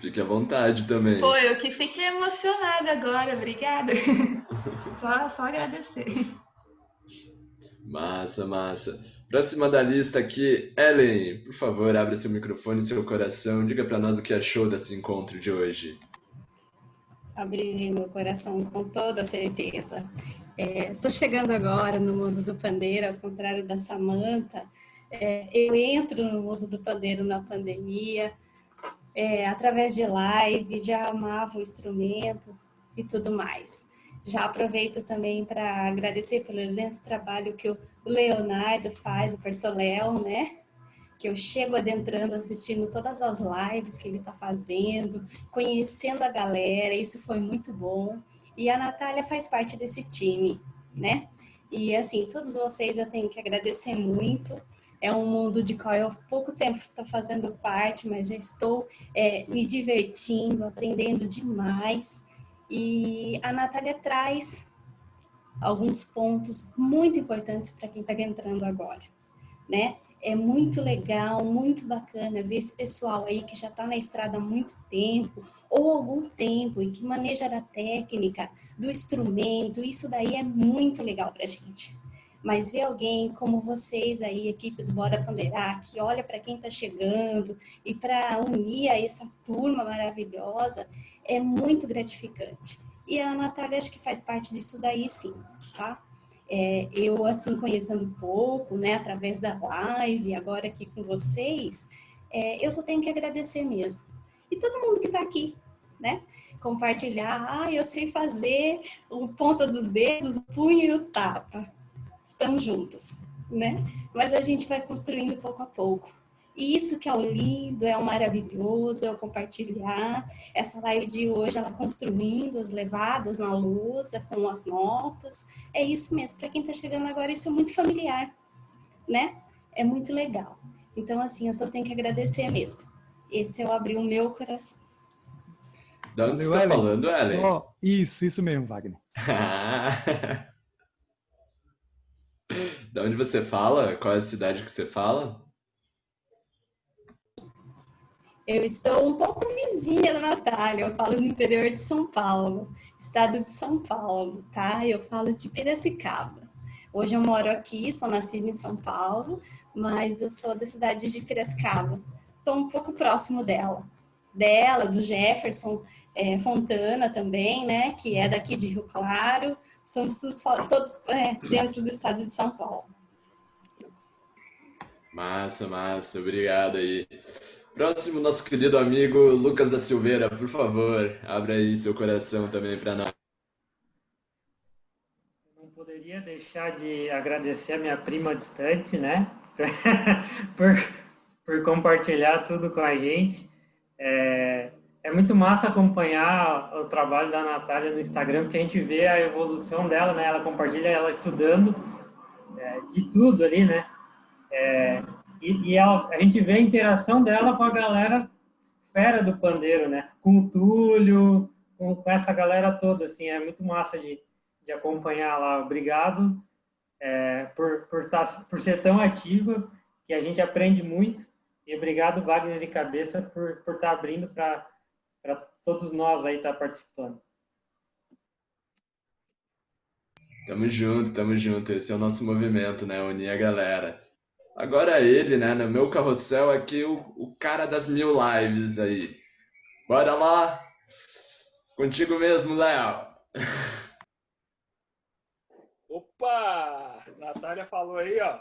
Fique à vontade também. Pô, eu que fiquei emocionada agora, obrigada. Só agradecer. Massa, massa. Próxima da lista aqui, Ellen, por favor, abra seu microfone e seu coração. Diga pra nós o que achou desse encontro de hoje. Abrirei meu coração com toda certeza. Estou chegando agora no mundo do pandeiro, ao contrário da Samantha. Eu entro no mundo do pandeiro na pandemia, através de live, já amava o instrumento e tudo mais. Já aproveito também para agradecer pelo imenso trabalho que o Leonardo faz, o Persoléu, né? Que eu chego adentrando, assistindo todas as lives que ele está fazendo, conhecendo a galera, isso foi muito bom. E a Natália faz parte desse time, né? E assim, todos vocês eu tenho que agradecer muito. É um mundo de qual eu há pouco tempo estou fazendo parte, mas já estou me divertindo, aprendendo demais. E a Natália traz alguns pontos muito importantes para quem está entrando agora, né? É muito legal, muito bacana ver esse pessoal aí que já está na estrada há muito tempo, ou algum tempo, e que maneja a técnica do instrumento, isso daí é muito legal para a gente. Mas ver alguém como vocês aí, equipe do Bora Pandeirar, que olha para quem está chegando e para unir a essa turma maravilhosa, é muito gratificante. E a Natália acho que faz parte disso daí sim, tá? Eu, assim, conhecendo um pouco, né, através da live, agora aqui com vocês, eu só tenho que agradecer mesmo. E todo mundo que está aqui, né? Compartilhar, eu sei fazer o ponta dos dedos, o punho e o tapa. Estamos juntos, né? Mas a gente vai construindo pouco a pouco. E isso que é o lindo, é o maravilhoso, é o compartilhar. Essa live de hoje, ela construindo as levadas na lousa, com as notas. É isso mesmo. Para quem está chegando agora, isso é muito familiar, né? É muito legal. Então, assim, eu só tenho que agradecer mesmo. Esse eu abri o meu coração. De onde você está falando, Ellen? Oh, isso mesmo, Wagner. De onde você fala? Qual é a cidade que você fala? Eu estou um pouco vizinha da Natália, eu falo no interior de São Paulo, estado de São Paulo, tá? Eu falo de Piracicaba. Hoje eu moro aqui, sou nascida em São Paulo, mas eu sou da cidade de Piracicaba. Estou um pouco próximo dela, do Jefferson Fontana também, né? Que é daqui de Rio Claro. Somos todos dentro do estado de São Paulo. Massa, obrigado aí. Próximo, nosso querido amigo Lucas da Silveira, por favor, abra aí seu coração também para nós. Não poderia deixar de agradecer a minha prima distante, né? por compartilhar tudo com a gente. É muito massa acompanhar o trabalho da Natália no Instagram, porque a gente vê a evolução dela, né? Ela compartilha ela estudando de tudo ali, né? E a gente vê a interação dela com a galera fera do pandeiro, né? Com o Túlio, com essa galera toda, assim, é muito massa de acompanhar lá. Obrigado por ser tão ativa, que a gente aprende muito. E obrigado, Wagner de Cabeça, por estar abrindo para todos nós aí estar participando. Tamo junto. Esse é o nosso movimento, né? Unir a galera. Agora ele, né? No meu carrossel aqui, o cara das 1000 lives aí. Bora lá! Contigo mesmo, Léo! Opa! Natália falou aí, ó.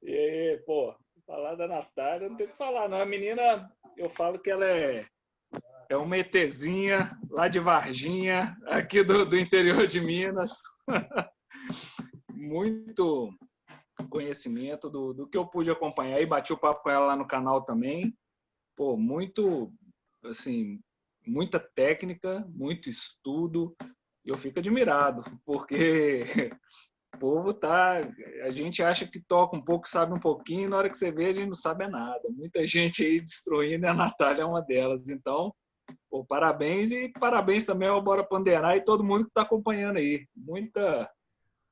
E aí, pô, falar da Natália, não tem o que falar, não. A menina, eu falo que ela é uma ETzinha lá de Varginha, aqui do interior de Minas. Muito conhecimento do que eu pude acompanhar e bati o papo com ela lá no canal também. Pô, muito, assim, muita técnica, muito estudo. Eu fico admirado, porque o povo a gente acha que toca um pouco, sabe um pouquinho, e na hora que você vê, a gente não sabe nada. Muita gente aí destruindo, e a Natália é uma delas. Então, pô, parabéns, e parabéns também ao Bora Pandeirar e todo mundo que está acompanhando aí.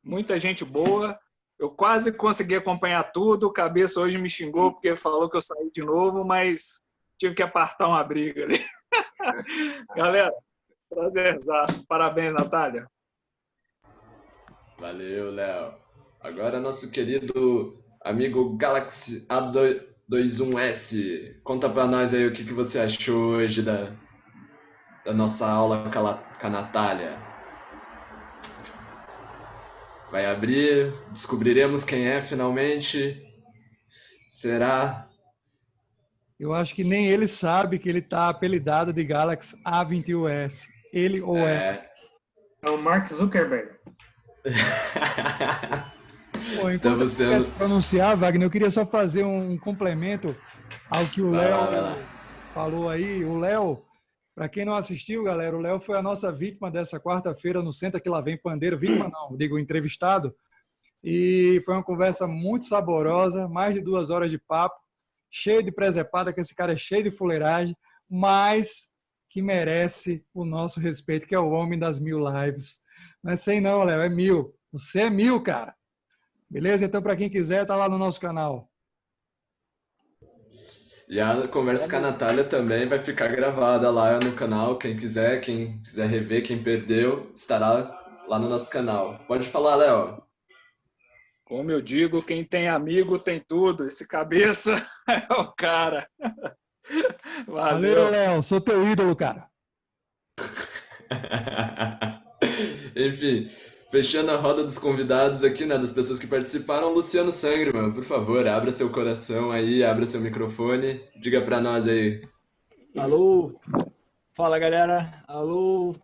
Muita gente boa. Eu quase consegui acompanhar tudo. O Cabeça hoje me xingou porque falou que eu saí de novo, mas tive que apartar uma briga ali. Galera, prazerzaço. Parabéns, Natália. Valeu, Léo. Agora nosso querido amigo Galaxy A21S. Conta pra nós aí o que você achou hoje da nossa aula com a Natália. Vai abrir, descobriremos quem é finalmente. Será? Eu acho que nem ele sabe que ele está apelidado de Galaxy A21S. Ele ou ela. É o Mark Zuckerberg. Bom, enquanto eu quisesse pronunciar, Wagner, eu queria só fazer um complemento ao que o Léo falou aí. O Léo, para quem não assistiu, galera, o Léo foi a nossa vítima dessa quarta-feira no Senta Que Lá Vem Pandeiro. Vítima não, digo entrevistado. E foi uma conversa muito saborosa, mais de 2 horas de papo, cheio de presepada, que esse cara é cheio de fuleiragem, mas que merece o nosso respeito, que é o homem das 1000 lives. Não é 100 não, Léo, é 1000. Você é 1000, cara. Beleza? Então, para quem quiser, tá lá no nosso canal. E a conversa com a Natália também vai ficar gravada lá no canal. Quem quiser rever, quem perdeu, estará lá no nosso canal. Pode falar, Léo. Como eu digo, quem tem amigo tem tudo. Esse Cabeça é o cara. Valeu, Léo. Sou teu ídolo, cara. Enfim, fechando a roda dos convidados aqui, né, das pessoas que participaram, Luciano Sangri, por favor, abra seu coração aí, abra seu microfone, diga pra nós aí. Alô? Fala, galera. Alô?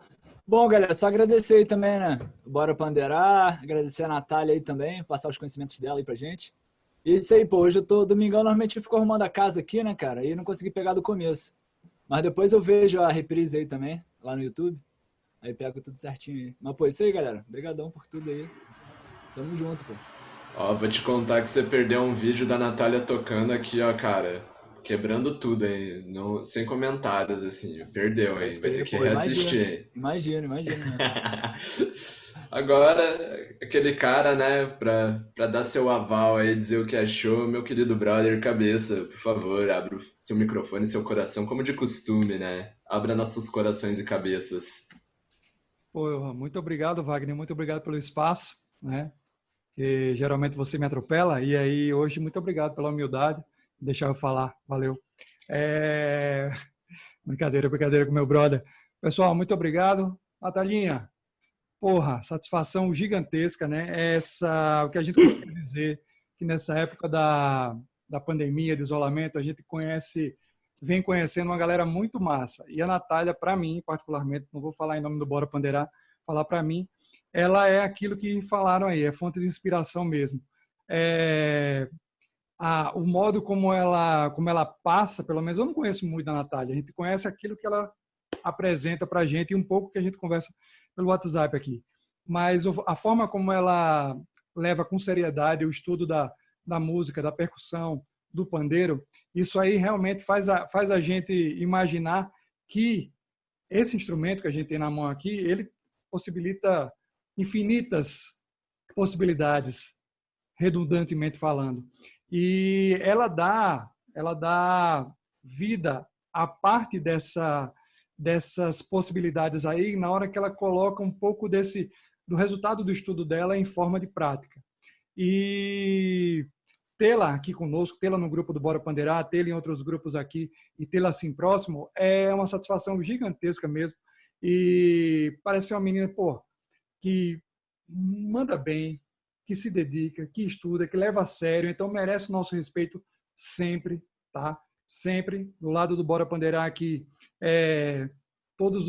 Bom, galera, só agradecer aí também, né? Bora Pandeirar, agradecer a Natália aí também, passar os conhecimentos dela aí pra gente. E isso aí, pô, hoje eu tô domingão, normalmente eu fico arrumando a casa aqui, né, cara? E não consegui pegar do começo. Mas depois eu vejo a reprise aí também, lá no YouTube. Aí pego tudo certinho aí. Mas, pô, isso aí, galera. Obrigadão por tudo aí. Tamo junto, pô. Ó, vou te contar que você perdeu um vídeo da Natália tocando aqui, ó, cara. Quebrando tudo, hein? Sem comentários, assim. Perdeu, hein? Vai ter que Pô, reassistir, hein? Imagino, né? Agora, aquele cara, né, pra dar seu aval aí, dizer o que achou, meu querido brother, cabeça, por favor, abra o seu microfone e seu coração, como de costume, né? Abra nossos corações e cabeças. Pô, muito obrigado, Wagner, muito obrigado pelo espaço, né? Que geralmente você me atropela, e aí hoje muito obrigado pela humildade, deixar eu falar, valeu. Brincadeira com meu brother. Pessoal, muito obrigado. Natalinha, porra, satisfação gigantesca, né? O que a gente costuma dizer, que nessa época da pandemia, de isolamento, a gente vem conhecendo uma galera muito massa. E a Natália, para mim, particularmente, não vou falar em nome do Bora Pandeirar, falar para mim, ela é aquilo que falaram aí, é fonte de inspiração mesmo. O modo como ela passa, pelo menos eu não conheço muito da Natália, a gente conhece aquilo que ela apresenta para a gente e um pouco que a gente conversa pelo WhatsApp aqui. Mas a forma como ela leva com seriedade o estudo da música, da percussão, do pandeiro, isso aí realmente faz a gente imaginar que esse instrumento que a gente tem na mão aqui, ele possibilita infinitas possibilidades, redundantemente falando. E ela dá vida a parte dessas possibilidades aí na hora que ela coloca um pouco do resultado do estudo dela em forma de prática. E tê-la aqui conosco, tê-la no grupo do Bora Pandeirar, tê-la em outros grupos aqui e tê-la assim próximo, é uma satisfação gigantesca mesmo. E parece uma menina, pô, que manda bem, que se dedica, que estuda, que leva a sério, então merece o nosso respeito sempre, tá? Sempre do lado do Bora Pandeirar aqui, todas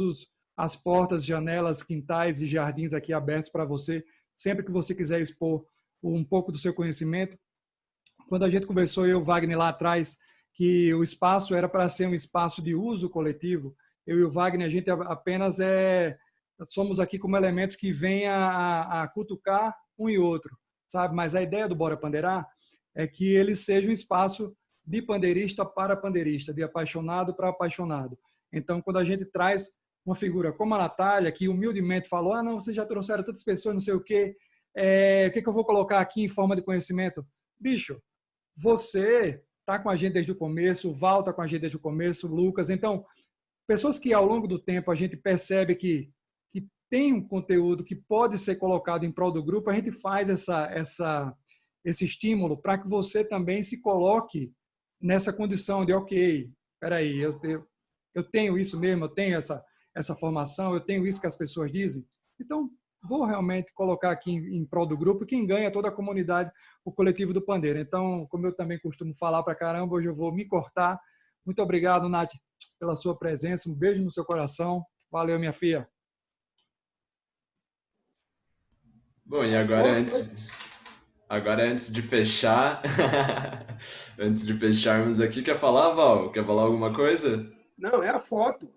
as portas, janelas, quintais e jardins aqui abertos para você, sempre que você quiser expor um pouco do seu conhecimento. Quando a gente conversou, eu e o Wagner lá atrás, que o espaço era para ser um espaço de uso coletivo, eu e o Wagner, a gente apenas somos aqui como elementos que vêm a cutucar um e outro, sabe? Mas a ideia do Bora Pandeirar é que ele seja um espaço de pandeirista para pandeirista, de apaixonado para apaixonado. Então, quando a gente traz uma figura como a Natália, que humildemente falou, não, vocês já trouxeram tantas pessoas, não sei o quê, o que eu vou colocar aqui em forma de conhecimento? Bicho, você está com a gente desde o começo, o Val está com a gente desde o começo, o Lucas. Então, pessoas que ao longo do tempo a gente percebe que tem um conteúdo que pode ser colocado em prol do grupo, a gente faz esse estímulo para que você também se coloque nessa condição de, ok, peraí, eu tenho isso mesmo, eu tenho essa formação, eu tenho isso que as pessoas dizem. Então, vou realmente colocar aqui em prol do grupo, quem ganha é toda a comunidade, o coletivo do pandeiro. Então, como eu também costumo falar pra caramba, hoje eu vou me cortar. Muito obrigado, Nath, pela sua presença. Um beijo no seu coração. Valeu, minha filha. Bom, e agora antes de fechar, antes de fecharmos aqui, quer falar, Val? Quer falar alguma coisa? Não, é a foto.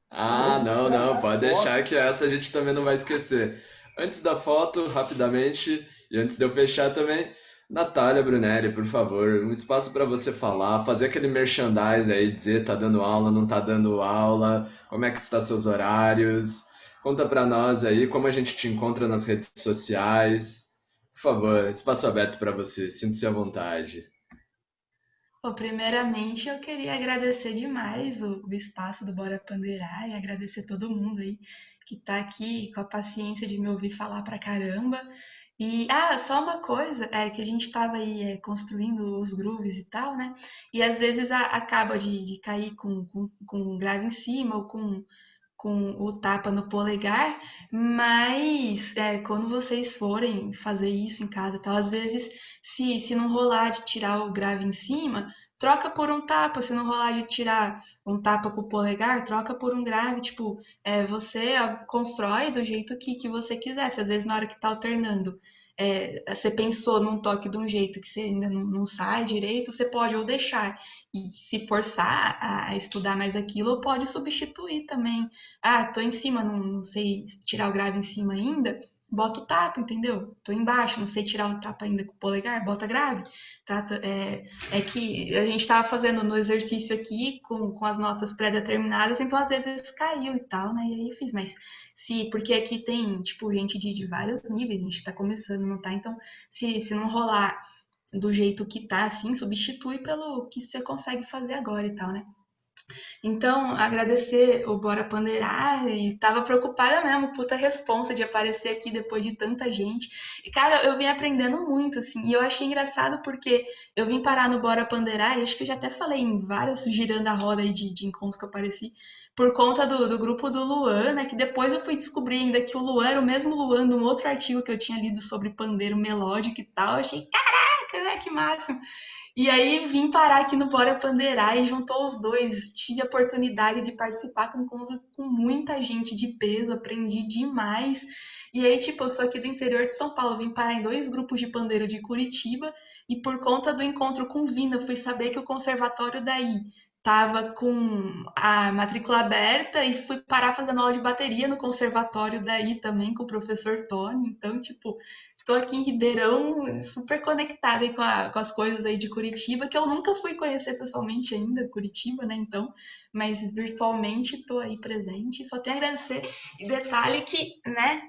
Não, pode deixar que essa a gente também não vai esquecer. Antes da foto, rapidamente, e antes de eu fechar também, Natália Brunelli, por favor, um espaço para você falar, fazer aquele merchandise aí, dizer tá dando aula, não tá dando aula, como é que estão seus horários, conta para nós aí como a gente te encontra nas redes sociais. Por favor, espaço aberto para você, sinta-se à vontade. Bom, primeiramente, eu queria agradecer demais o espaço do Bora Pandeirar e agradecer todo mundo aí que está aqui com a paciência de me ouvir falar pra caramba. E, só uma coisa, que a gente estava aí construindo os grooves e tal, né? E às vezes acaba de cair com grave em cima ou com com o tapa no polegar, mas quando vocês forem fazer isso em casa, tal, às vezes, se não rolar de tirar o grave em cima, troca por um tapa. Se não rolar de tirar um tapa com o polegar, troca por um grave. Tipo, você constrói do jeito que você quiser. Se às vezes na hora que tá alternando, você pensou num toque de um jeito que você ainda não sai direito, você pode ou deixar e se forçar a estudar mais aquilo, ou pode substituir também. Ah, tô em cima, não sei tirar o grave em cima ainda, bota o tapa, entendeu? Tô embaixo, não sei tirar o tapa ainda com o polegar, bota grave. Tá? É que a gente tava fazendo no exercício aqui com as notas pré-determinadas, então às vezes caiu e tal, né? E aí eu fiz, mas porque aqui tem, tipo, gente de vários níveis, a gente tá começando, não tá? Então, se não rolar do jeito que tá, assim, substitui pelo que você consegue fazer agora e tal, né? Então, agradecer o Bora Pandeirar, e tava preocupada mesmo, puta responsa de aparecer aqui depois de tanta gente. E, cara, eu vim aprendendo muito, assim, e eu achei engraçado porque eu vim parar no Bora Pandeirar, e acho que eu já até falei em vários girando a roda aí de encontros que eu apareci, por conta do grupo do Luan, né, que depois eu fui descobrir ainda que o Luan era o mesmo Luan de um outro artigo que eu tinha lido sobre pandeiro melódico e tal. Eu achei, caraca, né, que máximo. E aí vim parar aqui no Bora Pandeirar e juntou os dois. Tive a oportunidade de participar com muita gente de peso, aprendi demais. E aí, tipo, eu sou aqui do interior de São Paulo, vim parar em 2 grupos de pandeiro de Curitiba, e por conta do encontro com Vina, fui saber que o conservatório daí tava com a matrícula aberta, e fui parar fazendo aula de bateria no conservatório daí também com o professor Tony. Então, tipo, estou aqui em Ribeirão, super conectada aí com as coisas aí de Curitiba, que eu nunca fui conhecer pessoalmente ainda, Curitiba, né? Então, mas virtualmente estou aí presente. Só tenho a agradecer. E detalhe que, né?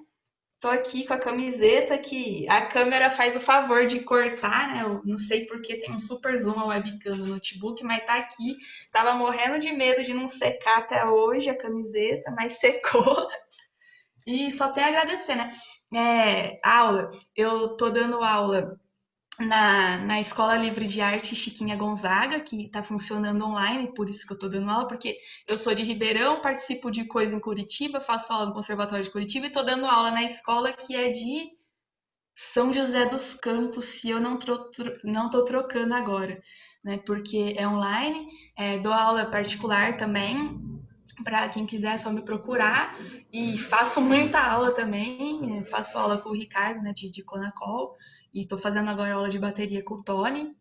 Tô aqui com a camiseta que a câmera faz o favor de cortar, né? Eu não sei porque tem um super zoom a webcam no notebook, mas tá aqui. Tava morrendo de medo de não secar até hoje a camiseta, mas secou. E só tenho a agradecer, né? Aula. Eu tô dando aula na Escola Livre de Arte Chiquinha Gonzaga, que está funcionando online, por isso que eu estou dando aula, porque eu sou de Ribeirão, participo de coisa em Curitiba, faço aula no Conservatório de Curitiba e estou dando aula na escola que é de São José dos Campos, se eu não estou trocando agora, né? Porque é online, dou aula particular também, para quem quiser é só me procurar, e faço muita aula também, faço aula com o Ricardo, né, de Conacol, e estou fazendo agora aula de bateria com o Tony.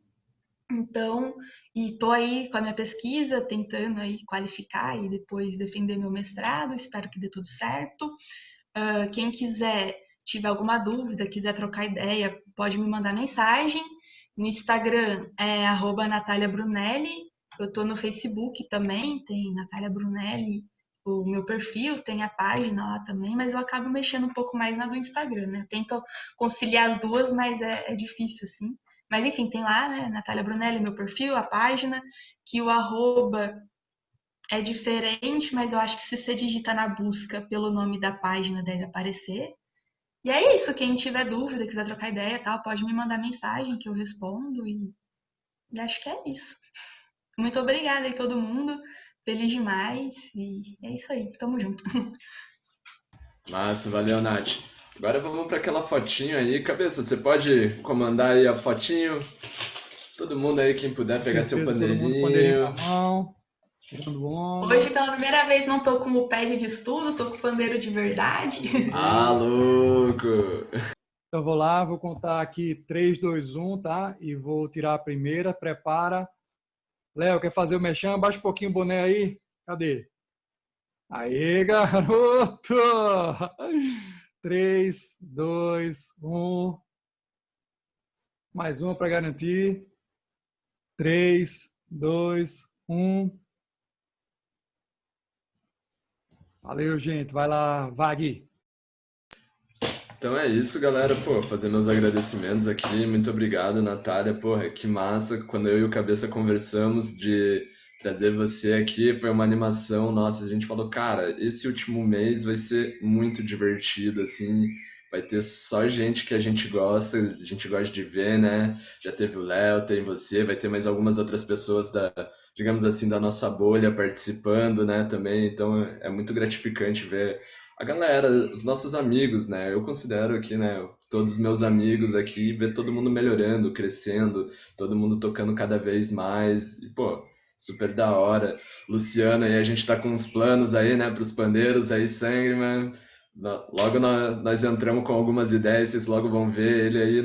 Então, e estou aí com a minha pesquisa, tentando aí qualificar e depois defender meu mestrado, espero que dê tudo certo. Quem quiser, tiver alguma dúvida, quiser trocar ideia, pode me mandar mensagem. No Instagram é @Natália Brunelli. Eu tô no Facebook também, tem Natália Brunelli, o meu perfil, tem a página lá também, mas eu acabo mexendo um pouco mais na do Instagram, né? Eu tento conciliar as duas, mas é difícil, assim. Mas enfim, tem lá, né? Natália Brunelli, meu perfil, a página, que o arroba é diferente, mas eu acho que se você digita na busca pelo nome da página, deve aparecer. E é isso, quem tiver dúvida, quiser trocar ideia e tal, pode me mandar mensagem que eu respondo, e acho que é isso. Muito obrigada aí todo mundo, feliz demais, e é isso aí, tamo junto. Massa, valeu, Nath. Agora vamos para aquela fotinho aí. Cabeça, você pode comandar aí a fotinho? Todo mundo aí, quem puder pegar seu Todo mundo pandeirinho pandeirinho. na mão, tirando o ombro. Hoje, pela primeira vez, não tô com o pad de estudo, tô com o pandeiro de verdade. Ah, louco! Então, eu vou lá, vou contar aqui 3, 2, 1, tá? E vou tirar a primeira, prepara. Léo, quer fazer o mexão? Baixa um pouquinho o boné aí. Cadê? Aê, garoto! 3, 2, 1. Mais uma para garantir. 3, 2, 1. Valeu, gente. Vai lá, Vag. Então é isso, galera. Pô, fazer meus agradecimentos aqui. Muito obrigado, Natália. Porra, que massa. Quando eu e o Cabeça conversamos de trazer você aqui, foi uma animação. Nossa, a gente falou, cara, esse último mês vai ser muito divertido, assim. vai ter só gente que a gente gosta de ver, né? Já teve o Léo, tem você, vai ter mais algumas outras pessoas digamos assim, da nossa bolha participando, né, também. Então é muito gratificante ver a galera, os nossos amigos, né? Eu considero aqui, né, todos os meus amigos aqui, ver todo mundo melhorando, crescendo, todo mundo tocando cada vez mais. E, pô, super da hora. Luciano, aí a gente tá com uns planos aí, né, pros pandeiros aí, Sangman. Logo nós entramos com algumas ideias, vocês logo vão ver ele aí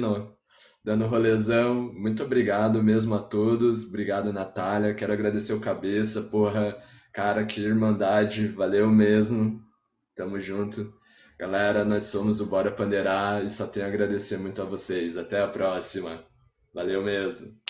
dando rolezão. Muito obrigado mesmo a todos. Obrigado, Natália. Quero agradecer o Cabeça, porra. Cara, que irmandade. Valeu mesmo. Tamo junto. Galera, nós somos o Bora Pandeirar e só tenho a agradecer muito a vocês. Até a próxima. Valeu mesmo.